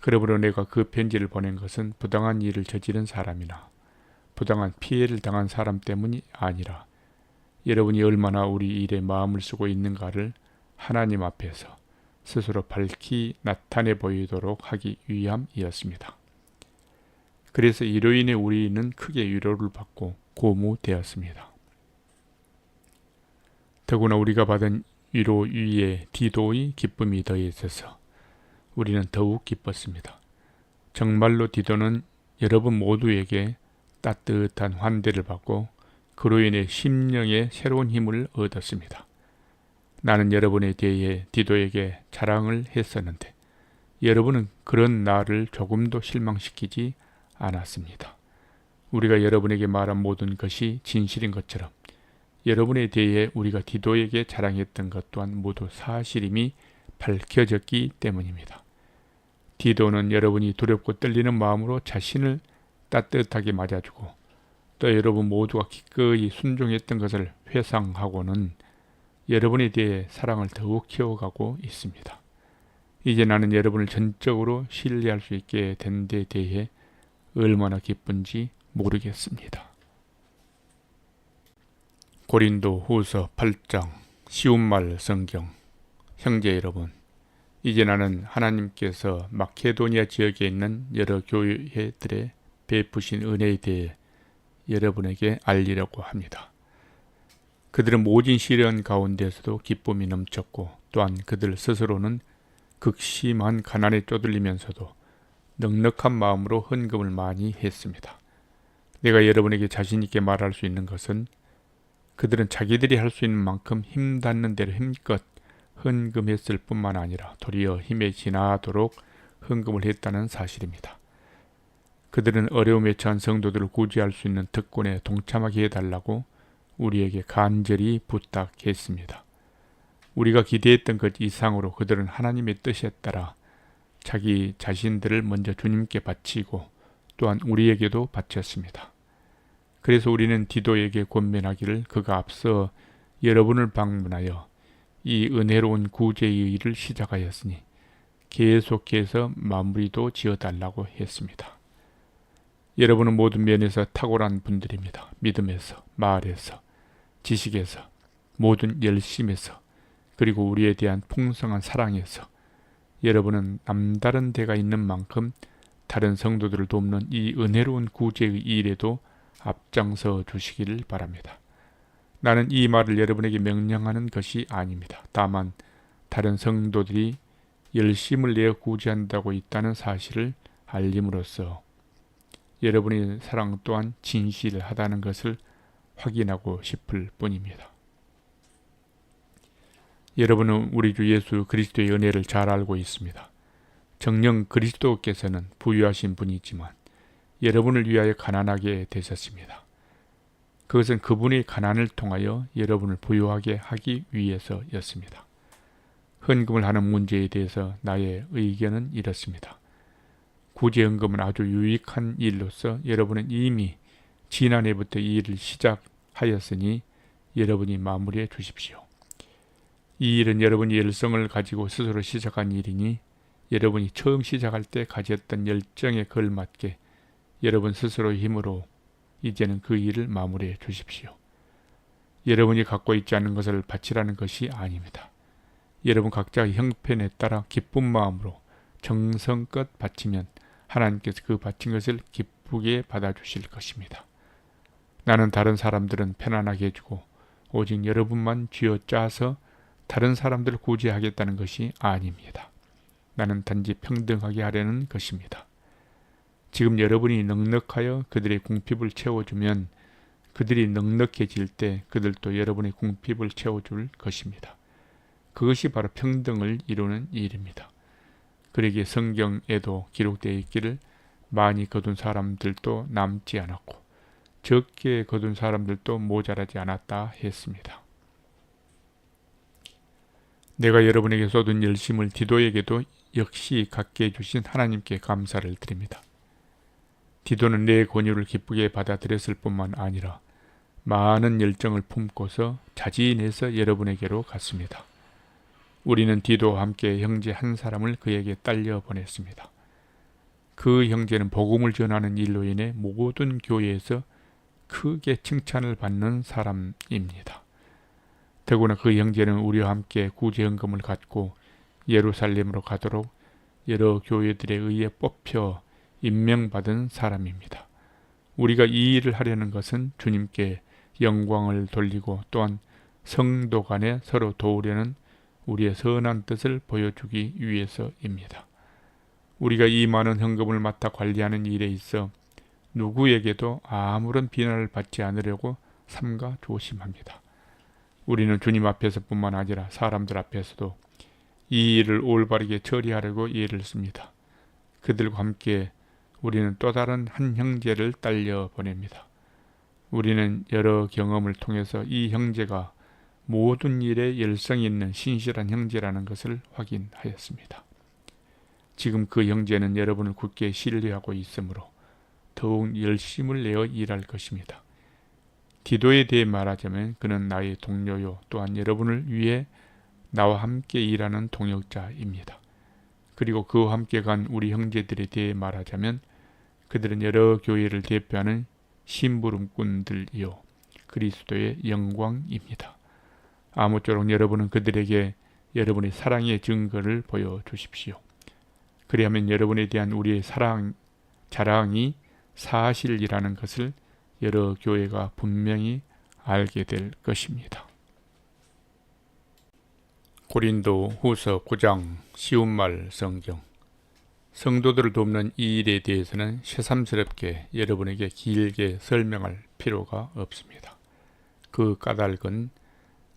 그러므로 내가 그 편지를 보낸 것은 부당한 일을 저지른 사람이나 부당한 피해를 당한 사람 때문이 아니라 여러분이 얼마나 우리 일에 마음을 쓰고 있는가를 하나님 앞에서 스스로 밝히 나타내 보이도록 하기 위함이었습니다. 그래서 이로 인해 우리는 크게 위로를 받고 고무되었습니다. 더구나 우리가 받은 위로 위에 디도의 기쁨이 더해져서 우리는 더욱 기뻤습니다. 정말로 디도는 여러분 모두에게 따뜻한 환대를 받고 그로 인해 심령의 새로운 힘을 얻었습니다. 나는 여러분에 대해 디도에게 자랑을 했었는데 여러분은 그런 나를 조금도 실망시키지 않았습니다. 우리가 여러분에게 말한 모든 것이 진실인 것처럼 여러분에 대해 우리가 디도에게 자랑했던 것 또한 모두 사실임이 밝혀졌기 때문입니다. 디도는 여러분이 두렵고 떨리는 마음으로 자신을 따뜻하게 맞아주고 또 여러분 모두가 기꺼이 순종했던 것을 회상하고는 여러분에 대해 사랑을 더욱 키워가고 있습니다. 이제 나는 여러분을 전적으로 신뢰할 수 있게 된 데 대해 얼마나 기쁜지 모르겠습니다. 고린도 후서 8장 쉬운 말 성경. 형제 여러분, 이제 나는 하나님께서 마케도니아 지역에 있는 여러 교회들의 베푸신 은혜에 대해 여러분에게 알리려고 합니다. 그들은 모진 시련 가운데서도 기쁨이 넘쳤고 또한 그들 스스로는 극심한 가난에 쪼들리면서도 넉넉한 마음으로 헌금을 많이 했습니다. 내가 여러분에게 자신 있게 말할 수 있는 것은 그들은 자기들이 할 수 있는 만큼 힘 닿는 대로 힘껏 헌금했을 뿐만 아니라 도리어 힘에 지나도록 헌금을 했다는 사실입니다. 그들은 어려움에 처한 성도들을 구제할 수 있는 특권에 동참하게 해달라고 우리에게 간절히 부탁했습니다. 우리가 기대했던 것 이상으로 그들은 하나님의 뜻에 따라 자기 자신들을 먼저 주님께 바치고 또한 우리에게도 바쳤습니다. 그래서 우리는 디도에게 권면하기를 그가 앞서 여러분을 방문하여 이 은혜로운 구제의 일을 시작하였으니 계속해서 마무리도 지어달라고 했습니다. 여러분은 모든 면에서 탁월한 분들입니다. 믿음에서, 말에서, 지식에서, 모든 열심에서, 그리고 우리에 대한 풍성한 사랑에서 여러분은 남다른 데가 있는 만큼 다른 성도들을 돕는 이 은혜로운 구제의 일에도 앞장서 주시기를 바랍니다. 나는 이 말을 여러분에게 명령하는 것이 아닙니다. 다만 다른 성도들이 열심을 내어 구제한다고 있다는 사실을 알림으로써 여러분의 사랑 또한 진실하다는 것을 확인하고 싶을 뿐입니다. 여러분은 우리 주 예수 그리스도의 은혜를 잘 알고 있습니다. 정녕 그리스도께서는 부유하신 분이지만 여러분을 위하여 가난하게 되셨습니다. 그것은 그분의 가난을 통하여 여러분을 부유하게 하기 위해서였습니다. 헌금을 하는 문제에 대해서 나의 의견은 이렇습니다. 구제헌금은 아주 유익한 일로서 여러분은 이미 지난해부터 이 일을 시작하였으니 여러분이 마무리해 주십시오. 이 일은 여러분이 열성을 가지고 스스로 시작한 일이니 여러분이 처음 시작할 때 가졌던 열정에 걸맞게 여러분 스스로의 힘으로 이제는 그 일을 마무리해 주십시오. 여러분이 갖고 있지 않은 것을 바치라는 것이 아닙니다. 여러분 각자의 형편에 따라 기쁜 마음으로 정성껏 바치면 하나님께서 그 바친 것을 기쁘게 받아주실 것입니다. 나는 다른 사람들은 편안하게 해주고 오직 여러분만 쥐어짜서 다른 사람들을 구제하겠다는 것이 아닙니다. 나는 단지 평등하게 하려는 것입니다. 지금 여러분이 넉넉하여 그들의 궁핍을 채워주면 그들이 넉넉해질 때 그들도 여러분의 궁핍을 채워줄 것입니다. 그것이 바로 평등을 이루는 일입니다. 그러기에 성경에도 기록되어 있기를 많이 거둔 사람들도 남지 않았고 적게 거둔 사람들도 모자라지 않았다 했습니다. 내가 여러분에게 쏟은 열심을 디도에게도 역시 갖게 해주신 하나님께 감사를 드립니다. 디도는 내 권유를 기쁘게 받아들였을 뿐만 아니라 많은 열정을 품고서 자진해서 여러분에게로 갔습니다. 우리는 디도와 함께 형제 한 사람을 그에게 딸려 보냈습니다. 그 형제는 복음을 전하는 일로 인해 모든 교회에서 크게 칭찬을 받는 사람입니다. 더구나 그 형제는 우리와 함께 구제헌금을 갖고 예루살렘으로 가도록 여러 교회들에 의해 뽑혀 임명받은 사람입니다. 우리가 이 일을 하려는 것은 주님께 영광을 돌리고 또한 성도 간에 서로 도우려는 우리의 선한 뜻을 보여주기 위해서입니다. 우리가 이 많은 헌금을 맡아 관리하는 일에 있어 누구에게도 아무런 비난을 받지 않으려고 삼가 조심합니다. 우리는 주님 앞에서뿐만 아니라 사람들 앞에서도 이 일을 올바르게 처리하려고 애를 씁니다. 그들과 함께 우리는 또 다른 한 형제를 딸려 보냅니다. 우리는 여러 경험을 통해서 이 형제가 모든 일에 열성이 있는 신실한 형제라는 것을 확인하였습니다. 지금 그 형제는 여러분을 굳게 신뢰하고 있으므로 더욱 열심을 내어 일할 것입니다. 디도에 대해 말하자면 그는 나의 동료요 또한 여러분을 위해 나와 함께 일하는 동역자입니다. 그리고 그와 함께 간 우리 형제들에 대해 말하자면 그들은 여러 교회를 대표하는 심부름꾼들이요 그리스도의 영광입니다. 아무쪼록 여러분은 그들에게 여러분의 사랑의 증거를 보여주십시오. 그리하면 여러분에 대한 우리의 자랑이 사실이라는 것을 여러 교회가 분명히 알게 될 것입니다. 고린도 후서 9장 쉬운 말 성경. 성도들을 돕는 이 일에 대해서는 새삼스럽게 여러분에게 길게 설명할 필요가 없습니다. 그 까닭은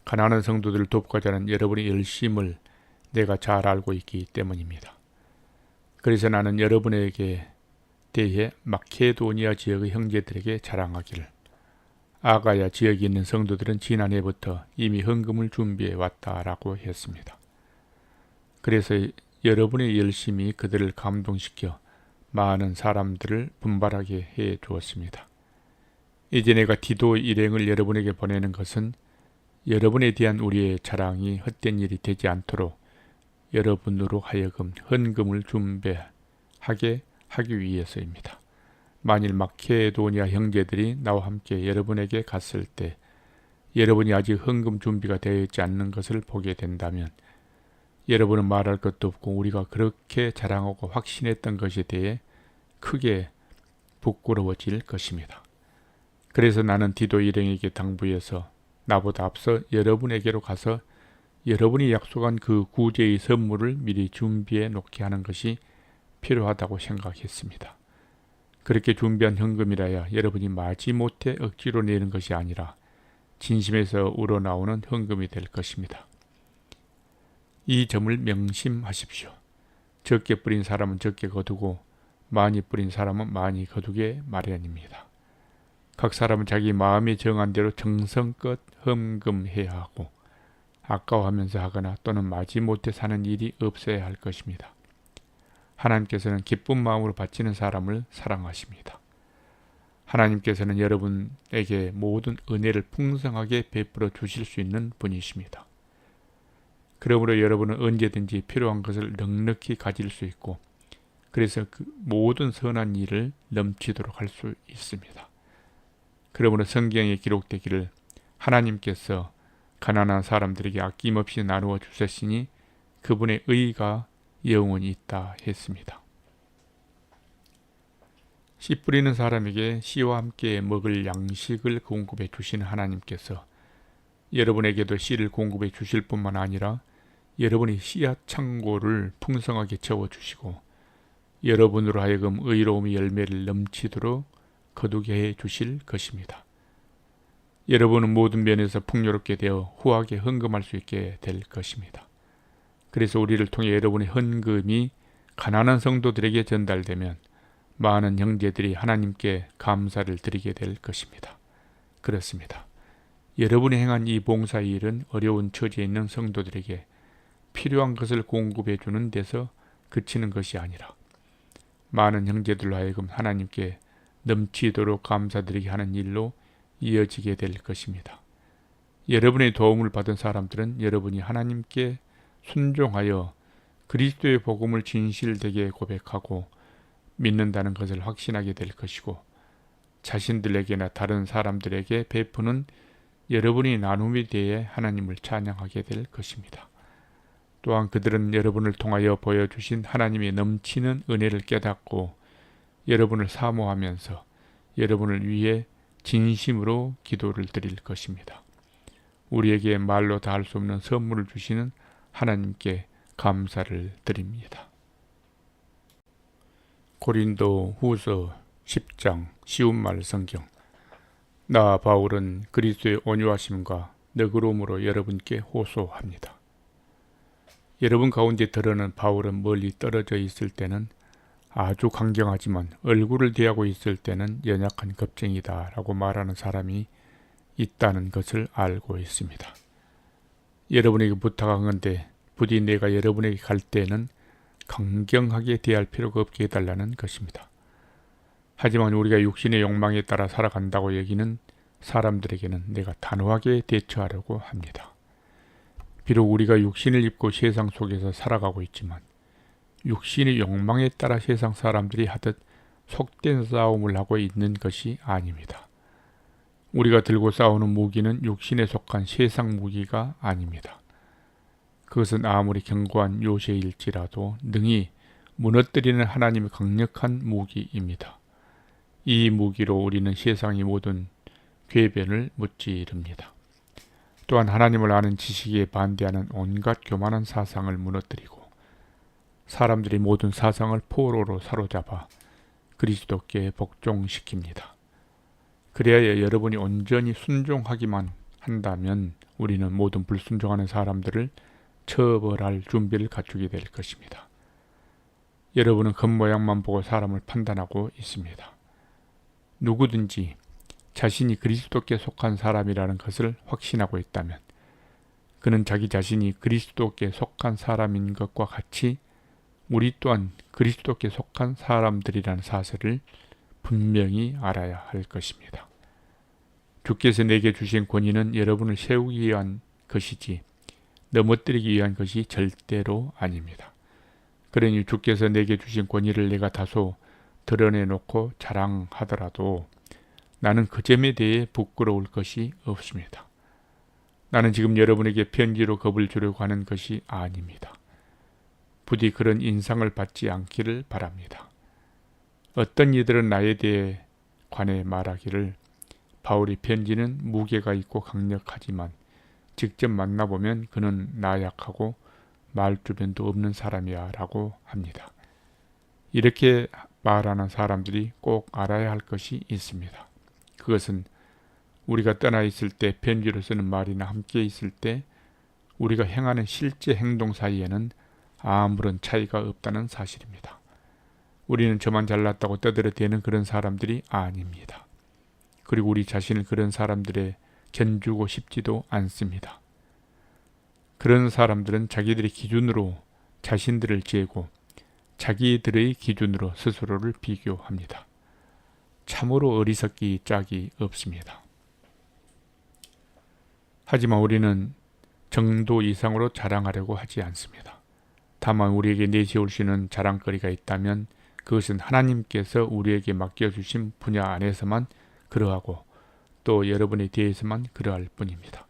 가난한 성도들을 돕고자 하는 여러분의 열심을 내가 잘 알고 있기 때문입니다. 그래서 나는 여러분에게 대해 마케도니아 지역의 형제들에게 자랑하기를 아가야 지역에 있는 성도들은 지난해부터 이미 헌금을 준비해 왔다라고 했습니다. 그래서 여러분의 열심이 그들을 감동시켜 많은 사람들을 분발하게 해 주었습니다. 이제 내가 디도 일행을 여러분에게 보내는 것은 여러분에 대한 우리의 자랑이 헛된 일이 되지 않도록 여러분으로 하여금 헌금을 준비하게 하기 위해서입니다. 만일 마케도니아 형제들이 나와 함께 여러분에게 갔을 때 여러분이 아직 헌금 준비가 되어 있지 않는 것을 보게 된다면 여러분은 말할 것도 없고 우리가 그렇게 자랑하고 확신했던 것에 대해 크게 부끄러워질 것입니다. 그래서 나는 디도 일행에게 당부해서 나보다 앞서 여러분에게로 가서 여러분이 약속한 그 구제의 선물을 미리 준비해 놓게 하는 것이 필요하다고 생각했습니다. 그렇게 준비한 헌금이라야 여러분이 마지못해 억지로 내는 것이 아니라 진심에서 우러나오는 헌금이 될 것입니다. 이 점을 명심하십시오. 적게 뿌린 사람은 적게 거두고 많이 뿌린 사람은 많이 거두게 마련입니다. 각 사람은 자기 마음이 정한 대로 정성껏 헌금해야 하고 아까워하면서 하거나 또는 마지못해 사는 일이 없어야 할 것입니다. 하나님께서는 기쁜 마음으로 바치는 사람을 사랑하십니다. 하나님께서는 여러분에게 모든 은혜를 풍성하게 베풀어 주실 수 있는 분이십니다. 그러므로 여러분은 언제든지 필요한 것을 넉넉히 가질 수 있고, 그래서 그 모든 선한 일을 넘치도록 할 수 있습니다. 그러므로 성경에 기록되기를 하나님께서 가난한 사람들에게 아낌없이 나누어 주셨으니 그분의 의가 영원히 있다 했습니다. 씨 뿌리는 사람에게 씨와 함께 먹을 양식을 공급해 주시는 하나님께서 여러분에게도 씨를 공급해 주실 뿐만 아니라 여러분의 씨앗 창고를 풍성하게 채워주시고 여러분으로 하여금 의로움의 열매를 넘치도록 거두게 해 주실 것입니다. 여러분은 모든 면에서 풍요롭게 되어 후하게 헌금할 수 있게 될 것입니다. 그래서 우리를 통해 여러분의 헌금이 가난한 성도들에게 전달되면 많은 형제들이 하나님께 감사를 드리게 될 것입니다. 그렇습니다. 여러분이 행한 이 봉사의 일은 어려운 처지에 있는 성도들에게 필요한 것을 공급해 주는 데서 그치는 것이 아니라 많은 형제들로 하여금 하나님께 넘치도록 감사드리게 하는 일로 이어지게 될 것입니다. 여러분의 도움을 받은 사람들은 여러분이 하나님께 순종하여 그리스도의 복음을 진실되게 고백하고 믿는다는 것을 확신하게 될 것이고, 자신들에게나 다른 사람들에게 베푸는 여러분이 나눔에 대해 하나님을 찬양하게 될 것입니다. 또한 그들은 여러분을 통하여 보여주신 하나님의 넘치는 은혜를 깨닫고 여러분을 사모하면서 여러분을 위해 진심으로 기도를 드릴 것입니다. 우리에게 말로 다 할 수 없는 선물을 주시는 하나님께 감사를 드립니다. 고린도 후서 10장 쉬운 말 성경. 나 바울은 그리스도의 온유하심과 너그러움으로 여러분께 호소합니다. 여러분 가운데 들어는 바울은 멀리 떨어져 있을 때는 아주 강경하지만 얼굴을 대하고 있을 때는 연약한 겁쟁이다 라고 말하는 사람이 있다는 것을 알고 있습니다. 여러분에게 부탁한 건데 부디 내가 여러분에게 갈 때는 강경하게 대할 필요가 없게 해달라는 것입니다. 하지만 우리가 육신의 욕망에 따라 살아간다고 여기는 사람들에게는 내가 단호하게 대처하려고 합니다. 비록 우리가 육신을 입고 세상 속에서 살아가고 있지만 육신의 욕망에 따라 세상 사람들이 하듯 속된 싸움을 하고 있는 것이 아닙니다. 우리가 들고 싸우는 무기는 육신에 속한 세상 무기가 아닙니다. 그것은 아무리 견고한 요새일지라도 능히 무너뜨리는 하나님의 강력한 무기입니다. 이 무기로 우리는 세상의 모든 궤변을 무찌릅니다. 또한 하나님을 아는 지식에 반대하는 온갖 교만한 사상을 무너뜨리고 사람들이 모든 사상을 포로로 사로잡아 그리스도께 복종시킵니다. 그래야 여러분이 온전히 순종하기만 한다면 우리는 모든 불순종하는 사람들을 처벌할 준비를 갖추게 될 것입니다. 여러분은 겉모양만 보고 사람을 판단하고 있습니다. 누구든지 자신이 그리스도께 속한 사람이라는 것을 확신하고 있다면 그는 자기 자신이 그리스도께 속한 사람인 것과 같이 우리 또한 그리스도께 속한 사람들이라는 사실을 분명히 알아야 할 것입니다. 주께서 내게 주신 권위는 여러분을 세우기 위한 것이지 넘어뜨리기 위한 것이 절대로 아닙니다. 그러니 주께서 내게 주신 권위를 내가 다소 드러내놓고 자랑하더라도 나는 그 점에 대해 부끄러울 것이 없습니다. 나는 지금 여러분에게 편지로 겁을 주려고 하는 것이 아닙니다. 부디 그런 인상을 받지 않기를 바랍니다. 어떤 이들은 나에 대해 관해 말하기를 바울의 편지는 무게가 있고 강력하지만 직접 만나보면 그는 나약하고 말주변도 없는 사람이야 라고 합니다. 이렇게 말하는 사람들이 꼭 알아야 할 것이 있습니다. 그것은 우리가 떠나 있을 때 편지로 쓰는 말이나 함께 있을 때 우리가 행하는 실제 행동 사이에는 아무런 차이가 없다는 사실입니다. 우리는 저만 잘났다고 떠들어대는 그런 사람들이 아닙니다. 그리고 우리 자신을 그런 사람들에 견주고 싶지도 않습니다. 그런 사람들은 자기들의 기준으로 자신들을 재고 자기들의 기준으로 스스로를 비교합니다. 참으로 어리석기 짝이 없습니다. 하지만 우리는 정도 이상으로 자랑하려고 하지 않습니다. 다만 우리에게 내세울 수 있는 자랑거리가 있다면 그것은 하나님께서 우리에게 맡겨주신 분야 안에서만 그러하고 또 여러분에 대해서만 그러할 뿐입니다.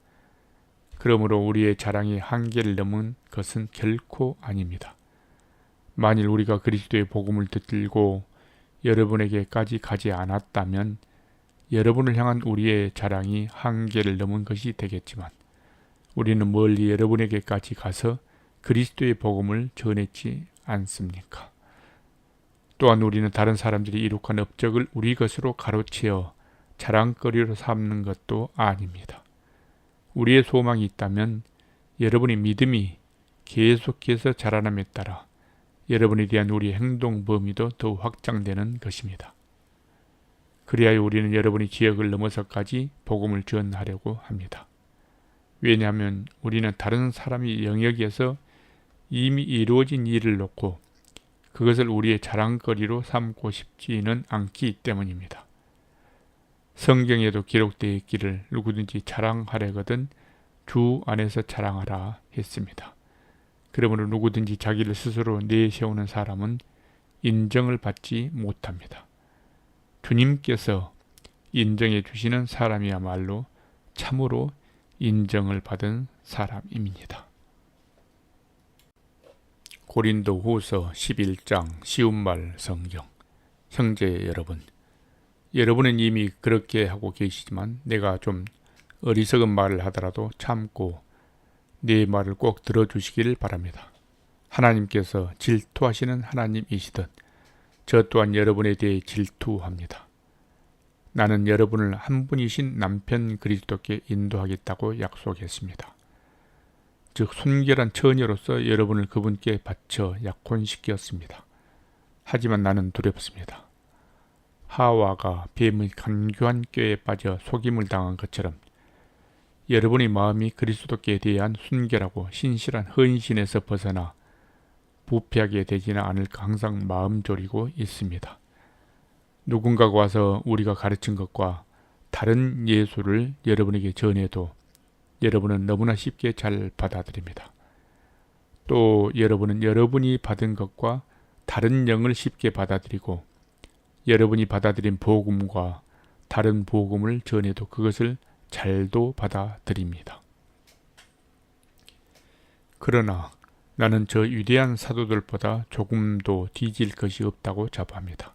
그러므로 우리의 자랑이 한계를 넘은 것은 결코 아닙니다. 만일 우리가 그리스도의 복음을 듣고 여러분에게까지 가지 않았다면 여러분을 향한 우리의 자랑이 한계를 넘은 것이 되겠지만 우리는 멀리 여러분에게까지 가서 그리스도의 복음을 전했지 않습니까? 또한 우리는 다른 사람들이 이룩한 업적을 우리 것으로 가로채어 자랑거리로 삼는 것도 아닙니다. 우리의 소망이 있다면 여러분의 믿음이 계속해서 자라남에 따라 여러분에 대한 우리의 행동 범위도 더욱 확장되는 것입니다. 그리하여 우리는 여러분의 지역을 넘어서까지 복음을 전하려고 합니다. 왜냐하면 우리는 다른 사람의 영역에서 이미 이루어진 일을 놓고 그것을 우리의 자랑거리로 삼고 싶지는 않기 때문입니다. 성경에도 기록되어 있기를 누구든지 자랑하려거든 주 안에서 자랑하라 했습니다. 그러므로 누구든지 자기를 스스로 내세우는 사람은 인정을 받지 못합니다. 주님께서 인정해 주시는 사람이야말로 참으로 인정을 받은 사람입니다. 고린도 후서 11장 쉬운 말 성경. 형제 여러분, 여러분은 이미 그렇게 하고 계시지만 내가 좀 어리석은 말을 하더라도 참고 내 말을 꼭 들어주시기를 바랍니다. 하나님께서 질투하시는 하나님이시듯 저 또한 여러분에 대해 질투합니다. 나는 여러분을 한 분이신 남편 그리스도께 인도하겠다고 약속했습니다. 즉 순결한 처녀로서 여러분을 그분께 바쳐 약혼시켰습니다. 하지만 나는 두렵습니다. 하와가 뱀의 간교한 꾀에 빠져 속임을 당한 것처럼 여러분의 마음이 그리스도께 대한 순결하고 신실한 헌신에서 벗어나 부패하게 되지는 않을까 항상 마음 졸이고 있습니다. 누군가가 와서 우리가 가르친 것과 다른 예수를 여러분에게 전해도 여러분은 너무나 쉽게 잘 받아들입니다. 또 여러분은 여러분이 받은 것과 다른 영을 쉽게 받아들이고 여러분이 받아들인 복음과 다른 복음을 전해도 그것을 잘도 받아들입니다. 그러나 나는 저 위대한 사도들보다 조금도 뒤질 것이 없다고 자부합니다.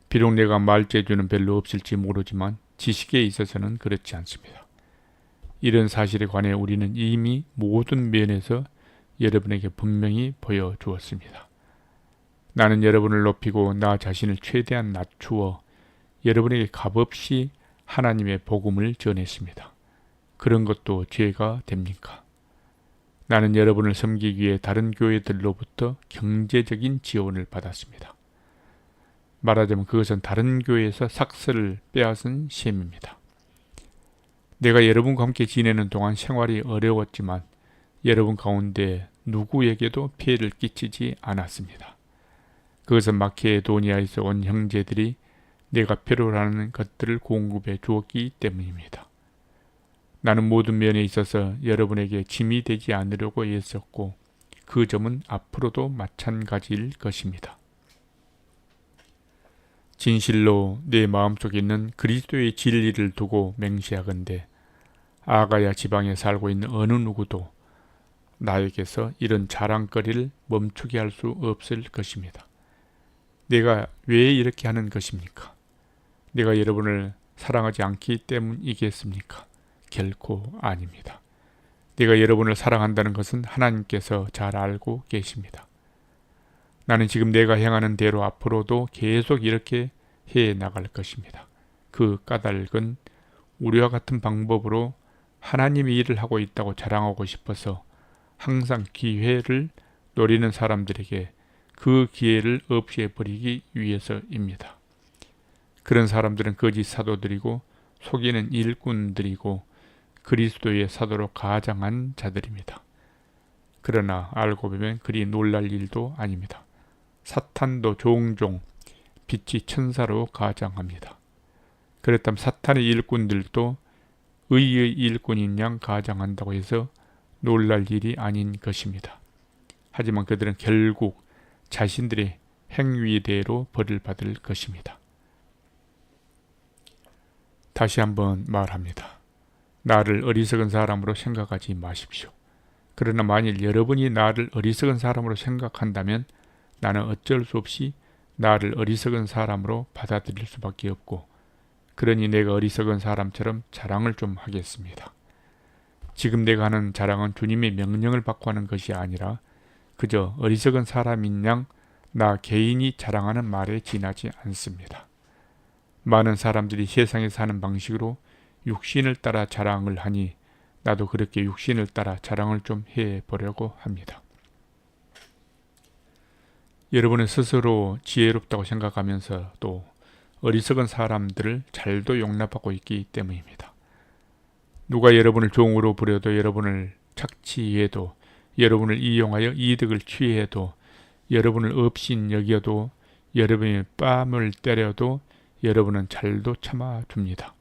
비록 내가 말재주는 별로 없을지 모르지만 지식에 있어서는 그렇지 않습니다. 이런 사실에 관해 우리는 이미 모든 면에서 여러분에게 분명히 보여주었습니다. 나는 여러분을 높이고 나 자신을 최대한 낮추어 여러분에게 값없이 하나님의 복음을 전했습니다. 그런 것도 죄가 됩니까? 나는 여러분을 섬기기 위해 다른 교회들로부터 경제적인 지원을 받았습니다. 말하자면 그것은 다른 교회에서 삭스를 빼앗은 셈입니다. 내가 여러분과 함께 지내는 동안 생활이 어려웠지만 여러분 가운데 누구에게도 피해를 끼치지 않았습니다. 그것은 마케도니아에서 온 형제들이 내가 필요로 하는 것들을 공급해 주었기 때문입니다. 나는 모든 면에 있어서 여러분에게 짐이 되지 않으려고 애썼고 그 점은 앞으로도 마찬가지일 것입니다. 진실로 내 마음속에 있는 그리스도의 진리를 두고 맹세하건대 아가야 지방에 살고 있는 어느 누구도 나에게서 이런 자랑거리를 멈추게 할 수 없을 것입니다. 내가 왜 이렇게 하는 것입니까? 내가 여러분을 사랑하지 않기 때문이겠습니까? 결코 아닙니다. 내가 여러분을 사랑한다는 것은 하나님께서 잘 알고 계십니다. 나는 지금 내가 행하는 대로 앞으로도 계속 이렇게 해 나갈 것입니다. 그 까닭은 우리와 같은 방법으로 하나님이 일을 하고 있다고 자랑하고 싶어서 항상 기회를 노리는 사람들에게 그 기회를 없애버리기 위해서입니다. 그런 사람들은 거짓 사도들이고 속이는 일꾼들이고 그리스도의 사도로 가장한 자들입니다. 그러나 알고 보면 그리 놀랄 일도 아닙니다. 사탄도 종종 빛이 천사로 가장합니다. 그렇다면 사탄의 일꾼들도 의의 일꾼인 양 가장한다고 해서 놀랄 일이 아닌 것입니다. 하지만 그들은 결국 자신들의 행위대로 벌을 받을 것입니다. 다시 한번 말합니다. 나를 어리석은 사람으로 생각하지 마십시오. 그러나 만일 여러분이 나를 어리석은 사람으로 생각한다면 나는 어쩔 수 없이 나를 어리석은 사람으로 받아들일 수밖에 없고, 그러니 내가 어리석은 사람처럼 자랑을 좀 하겠습니다. 지금 내가 하는 자랑은 주님의 명령을 받고 하는 것이 아니라 그저 어리석은 사람인 양 나 개인이 자랑하는 말에 지나지 않습니다. 많은 사람들이 세상에 사는 방식으로 육신을 따라 자랑을 하니 나도 그렇게 육신을 따라 자랑을 좀 해보려고 합니다. 여러분은 스스로 지혜롭다고 생각하면서도 어리석은 사람들을 잘도 용납하고 있기 때문입니다. 누가 여러분을 종으로 부려도, 여러분을 착취해도, 여러분을 이용하여 이득을 취해도, 여러분을 업신 여겨도, 여러분의 뺨을 때려도 여러분은 잘도 참아줍니다.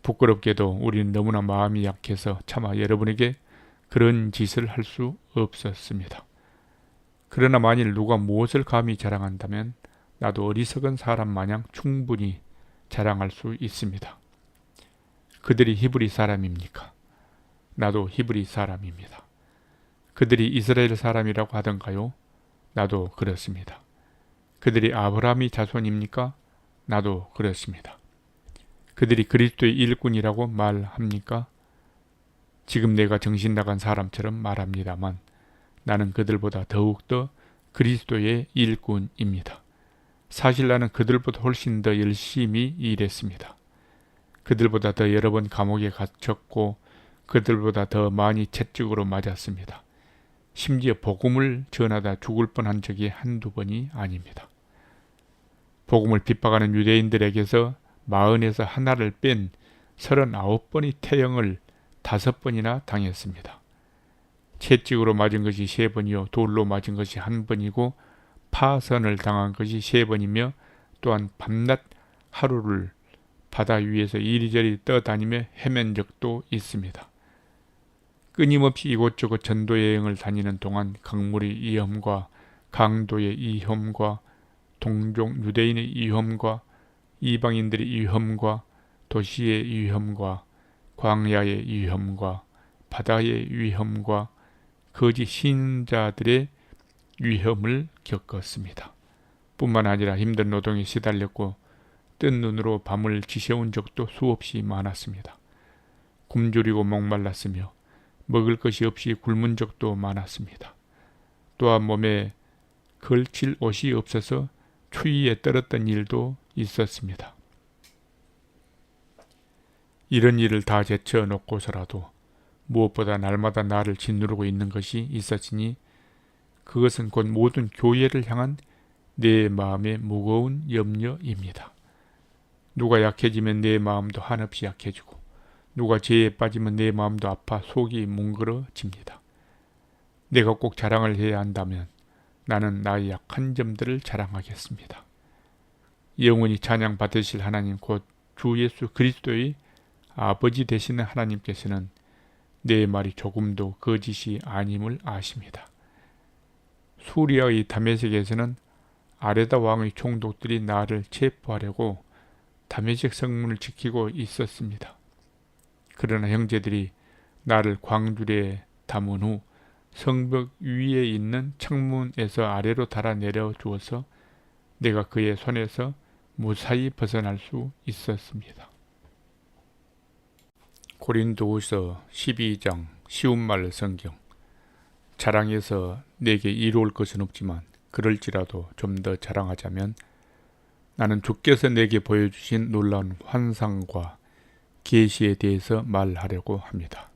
부끄럽게도 우리는 너무나 마음이 약해서 차마 여러분에게 그런 짓을 할 수 없었습니다. 그러나 만일 누가 무엇을 감히 자랑한다면 나도 어리석은 사람 마냥 충분히 자랑할 수 있습니다. 그들이 히브리 사람입니까? 나도 히브리 사람입니다. 그들이 이스라엘 사람이라고 하던가요? 나도 그렇습니다. 그들이 아브라함의 자손입니까? 나도 그렇습니다. 그들이 그리스도의 일꾼이라고 말합니까? 지금 내가 정신 나간 사람처럼 말합니다만 나는 그들보다 더욱더 그리스도의 일꾼입니다. 사실 나는 그들보다 훨씬 더 열심히 일했습니다. 그들보다 더 여러 번 감옥에 갇혔고 그들보다 더 많이 채찍으로 맞았습니다. 심지어 복음을 전하다 죽을 뻔한 적이 한두 번이 아닙니다. 복음을 핍박하는 유대인들에게서 40에서 하나를 뺀 39번의 태형을 5번이나 당했습니다. 채찍으로 맞은 것이 3번이요 돌로 맞은 것이 1번이고 파선을 당한 것이 3번이며 또한 밤낮 하루를 바다 위에서 이리저리 떠다니며 헤맨 적도 있습니다. 끊임없이 이곳저곳 전도 여행을 다니는 동안 강물의 위험과 강도의 위험과 동종 유대인의 위험과 이방인들의 위험과 도시의 위험과 광야의 위험과 바다의 위험과 거짓 신자들의 위험을 겪었습니다. 뿐만 아니라 힘든 노동에 시달렸고 뜬 눈으로 밤을 지새운 적도 수없이 많았습니다. 굶주리고 목말랐으며 먹을 것이 없이 굶은 적도 많았습니다. 또한 몸에 걸칠 옷이 없어서 추위에 떨었던 일도 있었습니다. 이런 일을 다 제쳐놓고서라도 무엇보다 날마다 나를 짓누르고 있는 것이 있었으니 그것은 곧 모든 교회를 향한 내 마음의 무거운 염려입니다. 누가 약해지면 내 마음도 한없이 약해지고 누가 죄에 빠지면 내 마음도 아파 속이 뭉그러집니다. 내가 꼭 자랑을 해야 한다면 나는 나의 약한 점들을 자랑하겠습니다. 영원히 찬양 받으실 하나님 곧 주 예수 그리스도의 아버지 되시는 하나님께서는 내 말이 조금도 거짓이 아님을 아십니다. 수리아의 다메섹에서는 아레다 왕의 총독들이 나를 체포하려고 다메섹 성문을 지키고 있었습니다. 그러나 형제들이 나를 광주리에 담은 후 성벽 위에 있는 창문에서 아래로 달아 내려 주어서 내가 그의 손에서 무사히 벗어날 수 있었습니다. 고린도후서 12장 쉬운 말 성경. 자랑해서 내게 이로울 것은 없지만 그럴지라도 좀 더 자랑하자면 나는 주께서 내게 보여주신 놀라운 환상과 계시에 대해서 말하려고 합니다.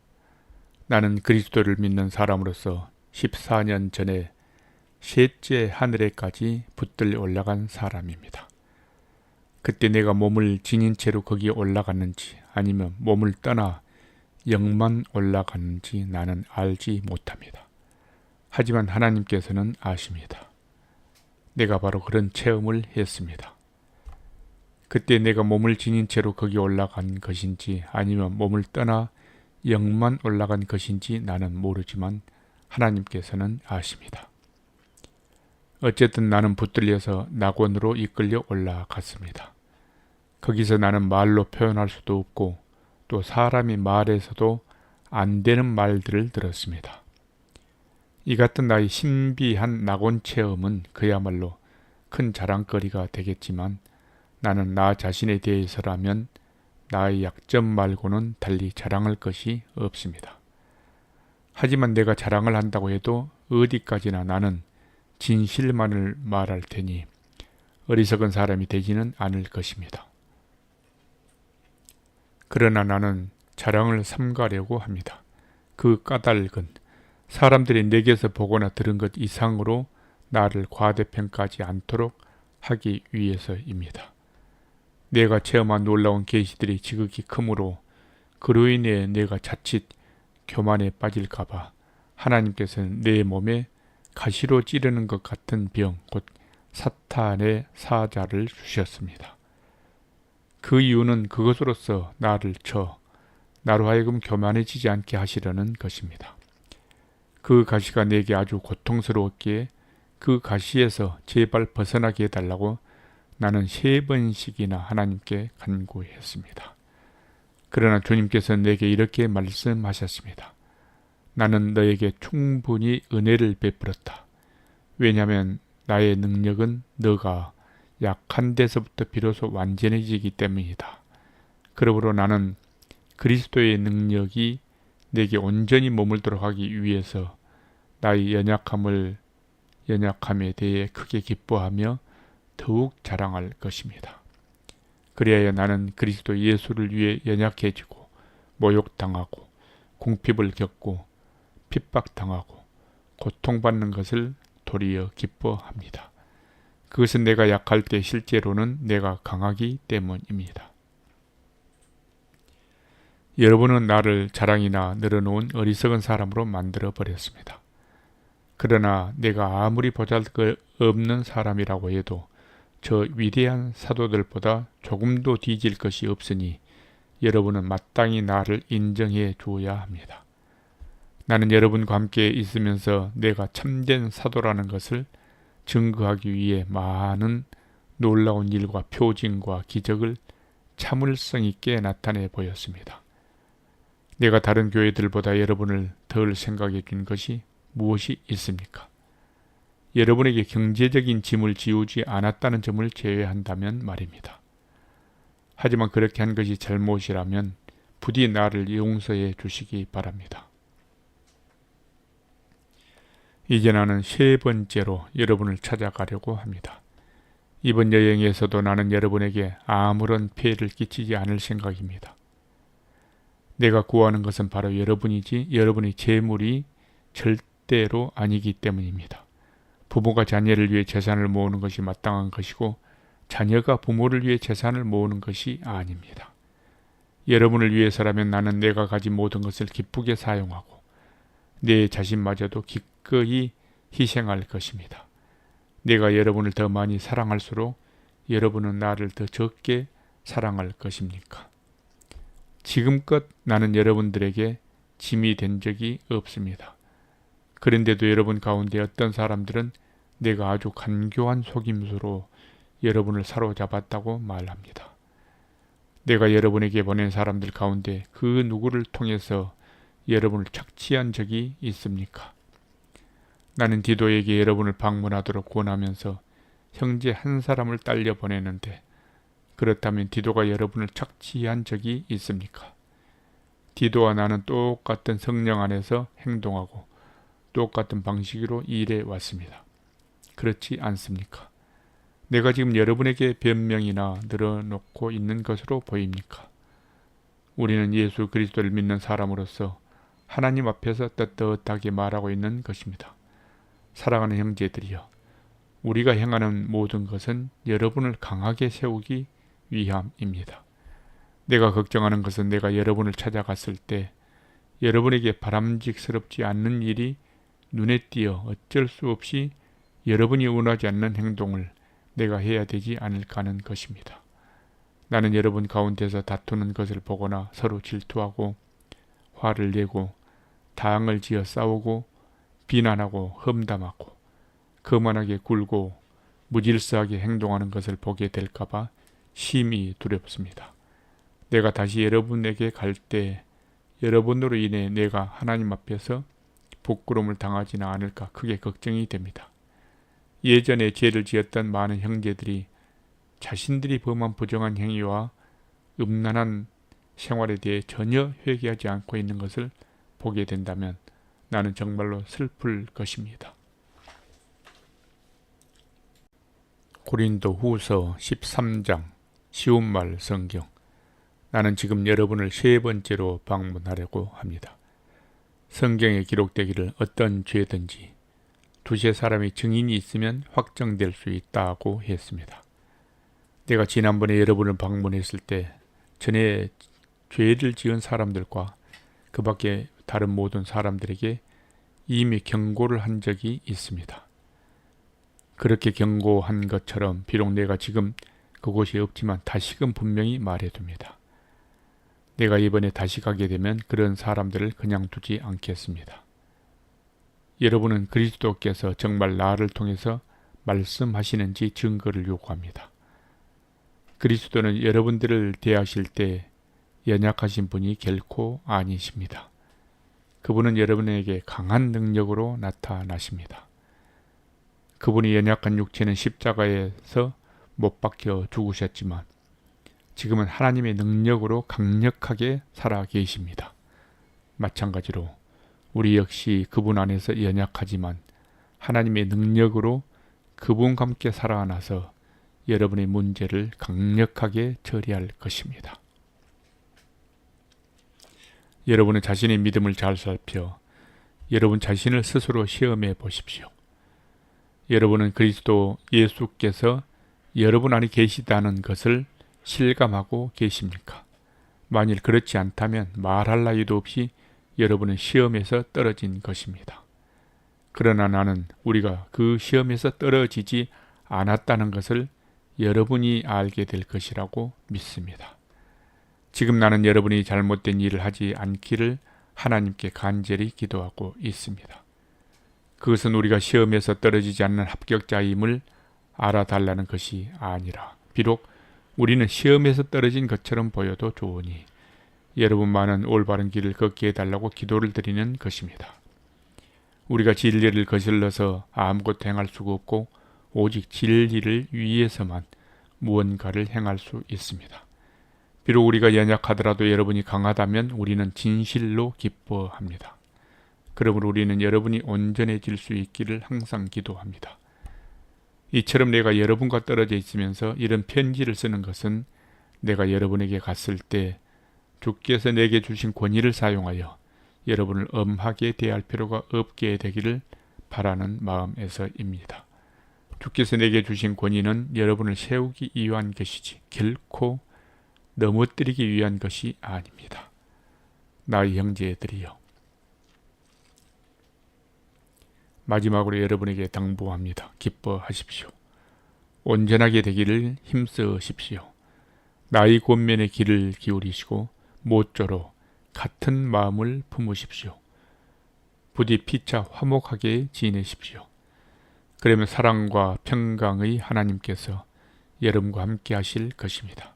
나는 그리스도를 믿는 사람으로서 14년 전에 셋째 하늘에까지 붙들려 올라간 사람입니다. 그때 내가 몸을 지닌 채로 거기에 올라갔는지 아니면 몸을 떠나 영만 올라갔는지 나는 알지 못합니다. 하지만 하나님께서는 아십니다. 내가 바로 그런 체험을 했습니다. 그때 내가 몸을 지닌 채로 거기 올라간 것인지 아니면 몸을 떠나 영만 올라간 것인지 나는 모르지만 하나님께서는 아십니다. 어쨌든 나는 붙들려서 낙원으로 이끌려 올라갔습니다. 거기서 나는 말로 표현할 수도 없고 또 사람이 말해서도 안 되는 말들을 들었습니다. 이 같은 나의 신비한 낙원 체험은 그야말로 큰 자랑거리가 되겠지만 나는 나 자신에 대해서라면 나의 약점 말고는 달리 자랑할 것이 없습니다. 하지만 내가 자랑을 한다고 해도 어디까지나 나는 진실만을 말할 테니 어리석은 사람이 되지는 않을 것입니다. 그러나 나는 자랑을 삼가려고 합니다. 그 까닭은 사람들이 내게서 보거나 들은 것 이상으로 나를 과대평가하지 않도록 하기 위해서입니다. 내가 체험한 놀라운 계시들이 지극히 크므로 그로 인해 내가 자칫 교만에 빠질까봐 하나님께서는 내 몸에 가시로 찌르는 것 같은 병, 곧 사탄의 사자를 주셨습니다. 그 이유는 그것으로서 나로 하여금 교만해지지 않게 하시려는 것입니다. 그 가시가 내게 아주 고통스러웠기에 그 가시에서 제발 벗어나게 해달라고 나는 3번씩이나 하나님께 간구했습니다. 그러나 주님께서 내게 이렇게 말씀하셨습니다. 나는 너에게 충분히 은혜를 베풀었다. 왜냐하면 나의 능력은 너가 약한 데서부터 비로소 완전해지기 때문이다. 그러므로 나는 그리스도의 능력이 내게 온전히 머물도록 하기 위해서 나의 연약함에 대해 크게 기뻐하며 더욱 자랑할 것입니다. 그리하여 나는 그리스도 예수를 위해 연약해지고 모욕당하고 궁핍을 겪고 핍박당하고 고통받는 것을 도리어 기뻐합니다. 그것은 내가 약할 때 실제로는 내가 강하기 때문입니다. 여러분은 나를 자랑이나 늘어놓은 어리석은 사람으로 만들어 버렸습니다. 그러나 내가 아무리 보잘것없는 사람이라고 해도 저 위대한 사도들보다 조금도 뒤질 것이 없으니 여러분은 마땅히 나를 인정해 주어야 합니다. 나는 여러분과 함께 있으면서 내가 참된 사도라는 것을 증거하기 위해 많은 놀라운 일과 표징과 기적을 참을성 있게 나타내 보였습니다. 내가 다른 교회들보다 여러분을 덜 생각해 준 것이 무엇이 있습니까? 여러분에게 경제적인 짐을 지우지 않았다는 점을 제외한다면 말입니다. 하지만 그렇게 한 것이 잘못이라면 부디 나를 용서해 주시기 바랍니다. 이제 나는 3번째로 여러분을 찾아가려고 합니다. 이번 여행에서도 나는 여러분에게 아무런 피해를 끼치지 않을 생각입니다. 내가 구하는 것은 바로 여러분이지 여러분의 재물이 절대로 아니기 때문입니다. 부모가 자녀를 위해 재산을 모으는 것이 마땅한 것이고 자녀가 부모를 위해 재산을 모으는 것이 아닙니다. 여러분을 위해서라면 나는 내가 가진 모든 것을 기쁘게 사용하고 내 자신마저도 기꺼이 희생할 것입니다. 내가 여러분을 더 많이 사랑할수록 여러분은 나를 더 적게 사랑할 것입니까? 지금껏 나는 여러분들에게 짐이 된 적이 없습니다. 그런데도 여러분 가운데 어떤 사람들은 내가 아주 간교한 속임수로 여러분을 사로잡았다고 말합니다. 내가 여러분에게 보낸 사람들 가운데 그 누구를 통해서 여러분을 착취한 적이 있습니까? 나는 디도에게 여러분을 방문하도록 권하면서 형제 한 사람을 딸려 보내는데 그렇다면 디도가 여러분을 착취한 적이 있습니까? 디도와 나는 똑같은 성령 안에서 행동하고 똑같은 방식으로 일해 왔습니다. 그렇지 않습니까? 내가 지금 여러분에게 변명이나 늘어놓고 있는 것으로 보입니까? 우리는 예수 그리스도를 믿는 사람으로서 하나님 앞에서 떳떳하게 말하고 있는 것입니다. 사랑하는 형제들이여, 우리가 행하는 모든 것은 여러분을 강하게 세우기 위함입니다. 내가 걱정하는 것은 내가 여러분을 찾아갔을 때 여러분에게 바람직스럽지 않는 일이 눈에 띄어 어쩔 수 없이 여러분이 원하지 않는 행동을 내가 해야 되지 않을까 하는 것입니다. 나는 여러분 가운데서 다투는 것을 보거나 서로 질투하고 화를 내고 당을 지어 싸우고 비난하고 험담하고 거만하게 굴고 무질서하게 행동하는 것을 보게 될까봐 심히 두렵습니다. 내가 다시 여러분에게 갈 때 여러분으로 인해 내가 하나님 앞에서 부끄러움을 당하지는 않을까 크게 걱정이 됩니다. 예전에 죄를 지었던 많은 형제들이 자신들이 범한 부정한 행위와 음란한 생활에 대해 전혀 회개하지 않고 있는 것을 보게 된다면 나는 정말로 슬플 것입니다. 고린도 후서 13장 쉬운 말 성경. 나는 지금 여러분을 세 번째로 방문하려고 합니다. 성경에 기록되기를 어떤 죄든지 두세 사람의 증인이 있으면 확정될 수 있다고 했습니다. 내가 지난번에 여러분을 방문했을 때 전에 죄를 지은 사람들과 그 밖에 다른 모든 사람들에게 이미 경고를 한 적이 있습니다. 그렇게 경고한 것처럼 비록 내가 지금 그곳이 없지만 다시금 분명히 말해둡니다. 내가 이번에 다시 가게 되면 그런 사람들을 그냥 두지 않겠습니다. 여러분은 그리스도께서 정말 나를 통해서 말씀하시는지 증거를 요구합니다. 그리스도는 여러분들을 대하실 때 연약하신 분이 결코 아니십니다. 그분은 여러분에게 강한 능력으로 나타나십니다. 그분이 연약한 육체는 십자가에서 못 박혀 죽으셨지만 지금은 하나님의 능력으로 강력하게 살아 계십니다. 마찬가지로 우리 역시 그분 안에서 연약하지만 하나님의 능력으로 그분과 함께 살아나서 여러분의 문제를 강력하게 처리할 것입니다. 여러분은 자신의 믿음을 잘 살펴 여러분 자신을 스스로 시험해 보십시오. 여러분은 그리스도 예수께서 여러분 안에 계시다는 것을 실감하고 계십니까? 만일 그렇지 않다면 말할 나위도 없이 여러분은 시험에서 떨어진 것입니다. 그러나 나는 우리가 그 시험에서 떨어지지 않았다는 것을 여러분이 알게 될 것이라고 믿습니다. 지금 나는 여러분이 잘못된 일을 하지 않기를 하나님께 간절히 기도하고 있습니다. 그것은 우리가 시험에서 떨어지지 않는 합격자임을 알아달라는 것이 아니라 비록 우리는 시험에서 떨어진 것처럼 보여도 좋으니 여러분만은 올바른 길을 걷게 해달라고 기도를 드리는 것입니다. 우리가 진리를 거슬러서 아무것도 행할 수가 없고 오직 진리를 위해서만 무언가를 행할 수 있습니다. 비록 우리가 연약하더라도 여러분이 강하다면 우리는 진실로 기뻐합니다. 그러므로 우리는 여러분이 온전해질 수 있기를 항상 기도합니다. 이처럼 내가 여러분과 떨어져 있으면서 이런 편지를 쓰는 것은 내가 여러분에게 갔을 때 주께서 내게 주신 권위를 사용하여 여러분을 엄하게 대할 필요가 없게 되기를 바라는 마음에서입니다. 주께서 내게 주신 권위는 여러분을 세우기 위한 것이지 결코 넘어뜨리기 위한 것이 아닙니다. 나의 형제들이여, 마지막으로 여러분에게 당부합니다. 기뻐하십시오. 온전하게 되기를 힘쓰십시오. 나의 권면의 길을 기울이시고 모쪼록 같은 마음을 품으십시오. 부디 피차 화목하게 지내십시오. 그러면 사랑과 평강의 하나님께서 여러분과 함께 하실 것입니다.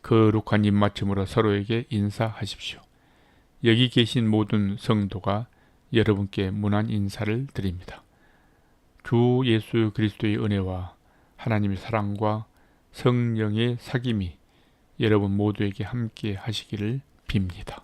거룩한 입맞춤으로 서로에게 인사하십시오. 여기 계신 모든 성도가 여러분께 문안 인사를 드립니다. 주 예수 그리스도의 은혜와 하나님의 사랑과 성령의 사귐이 여러분 모두에게 함께 하시기를 빕니다.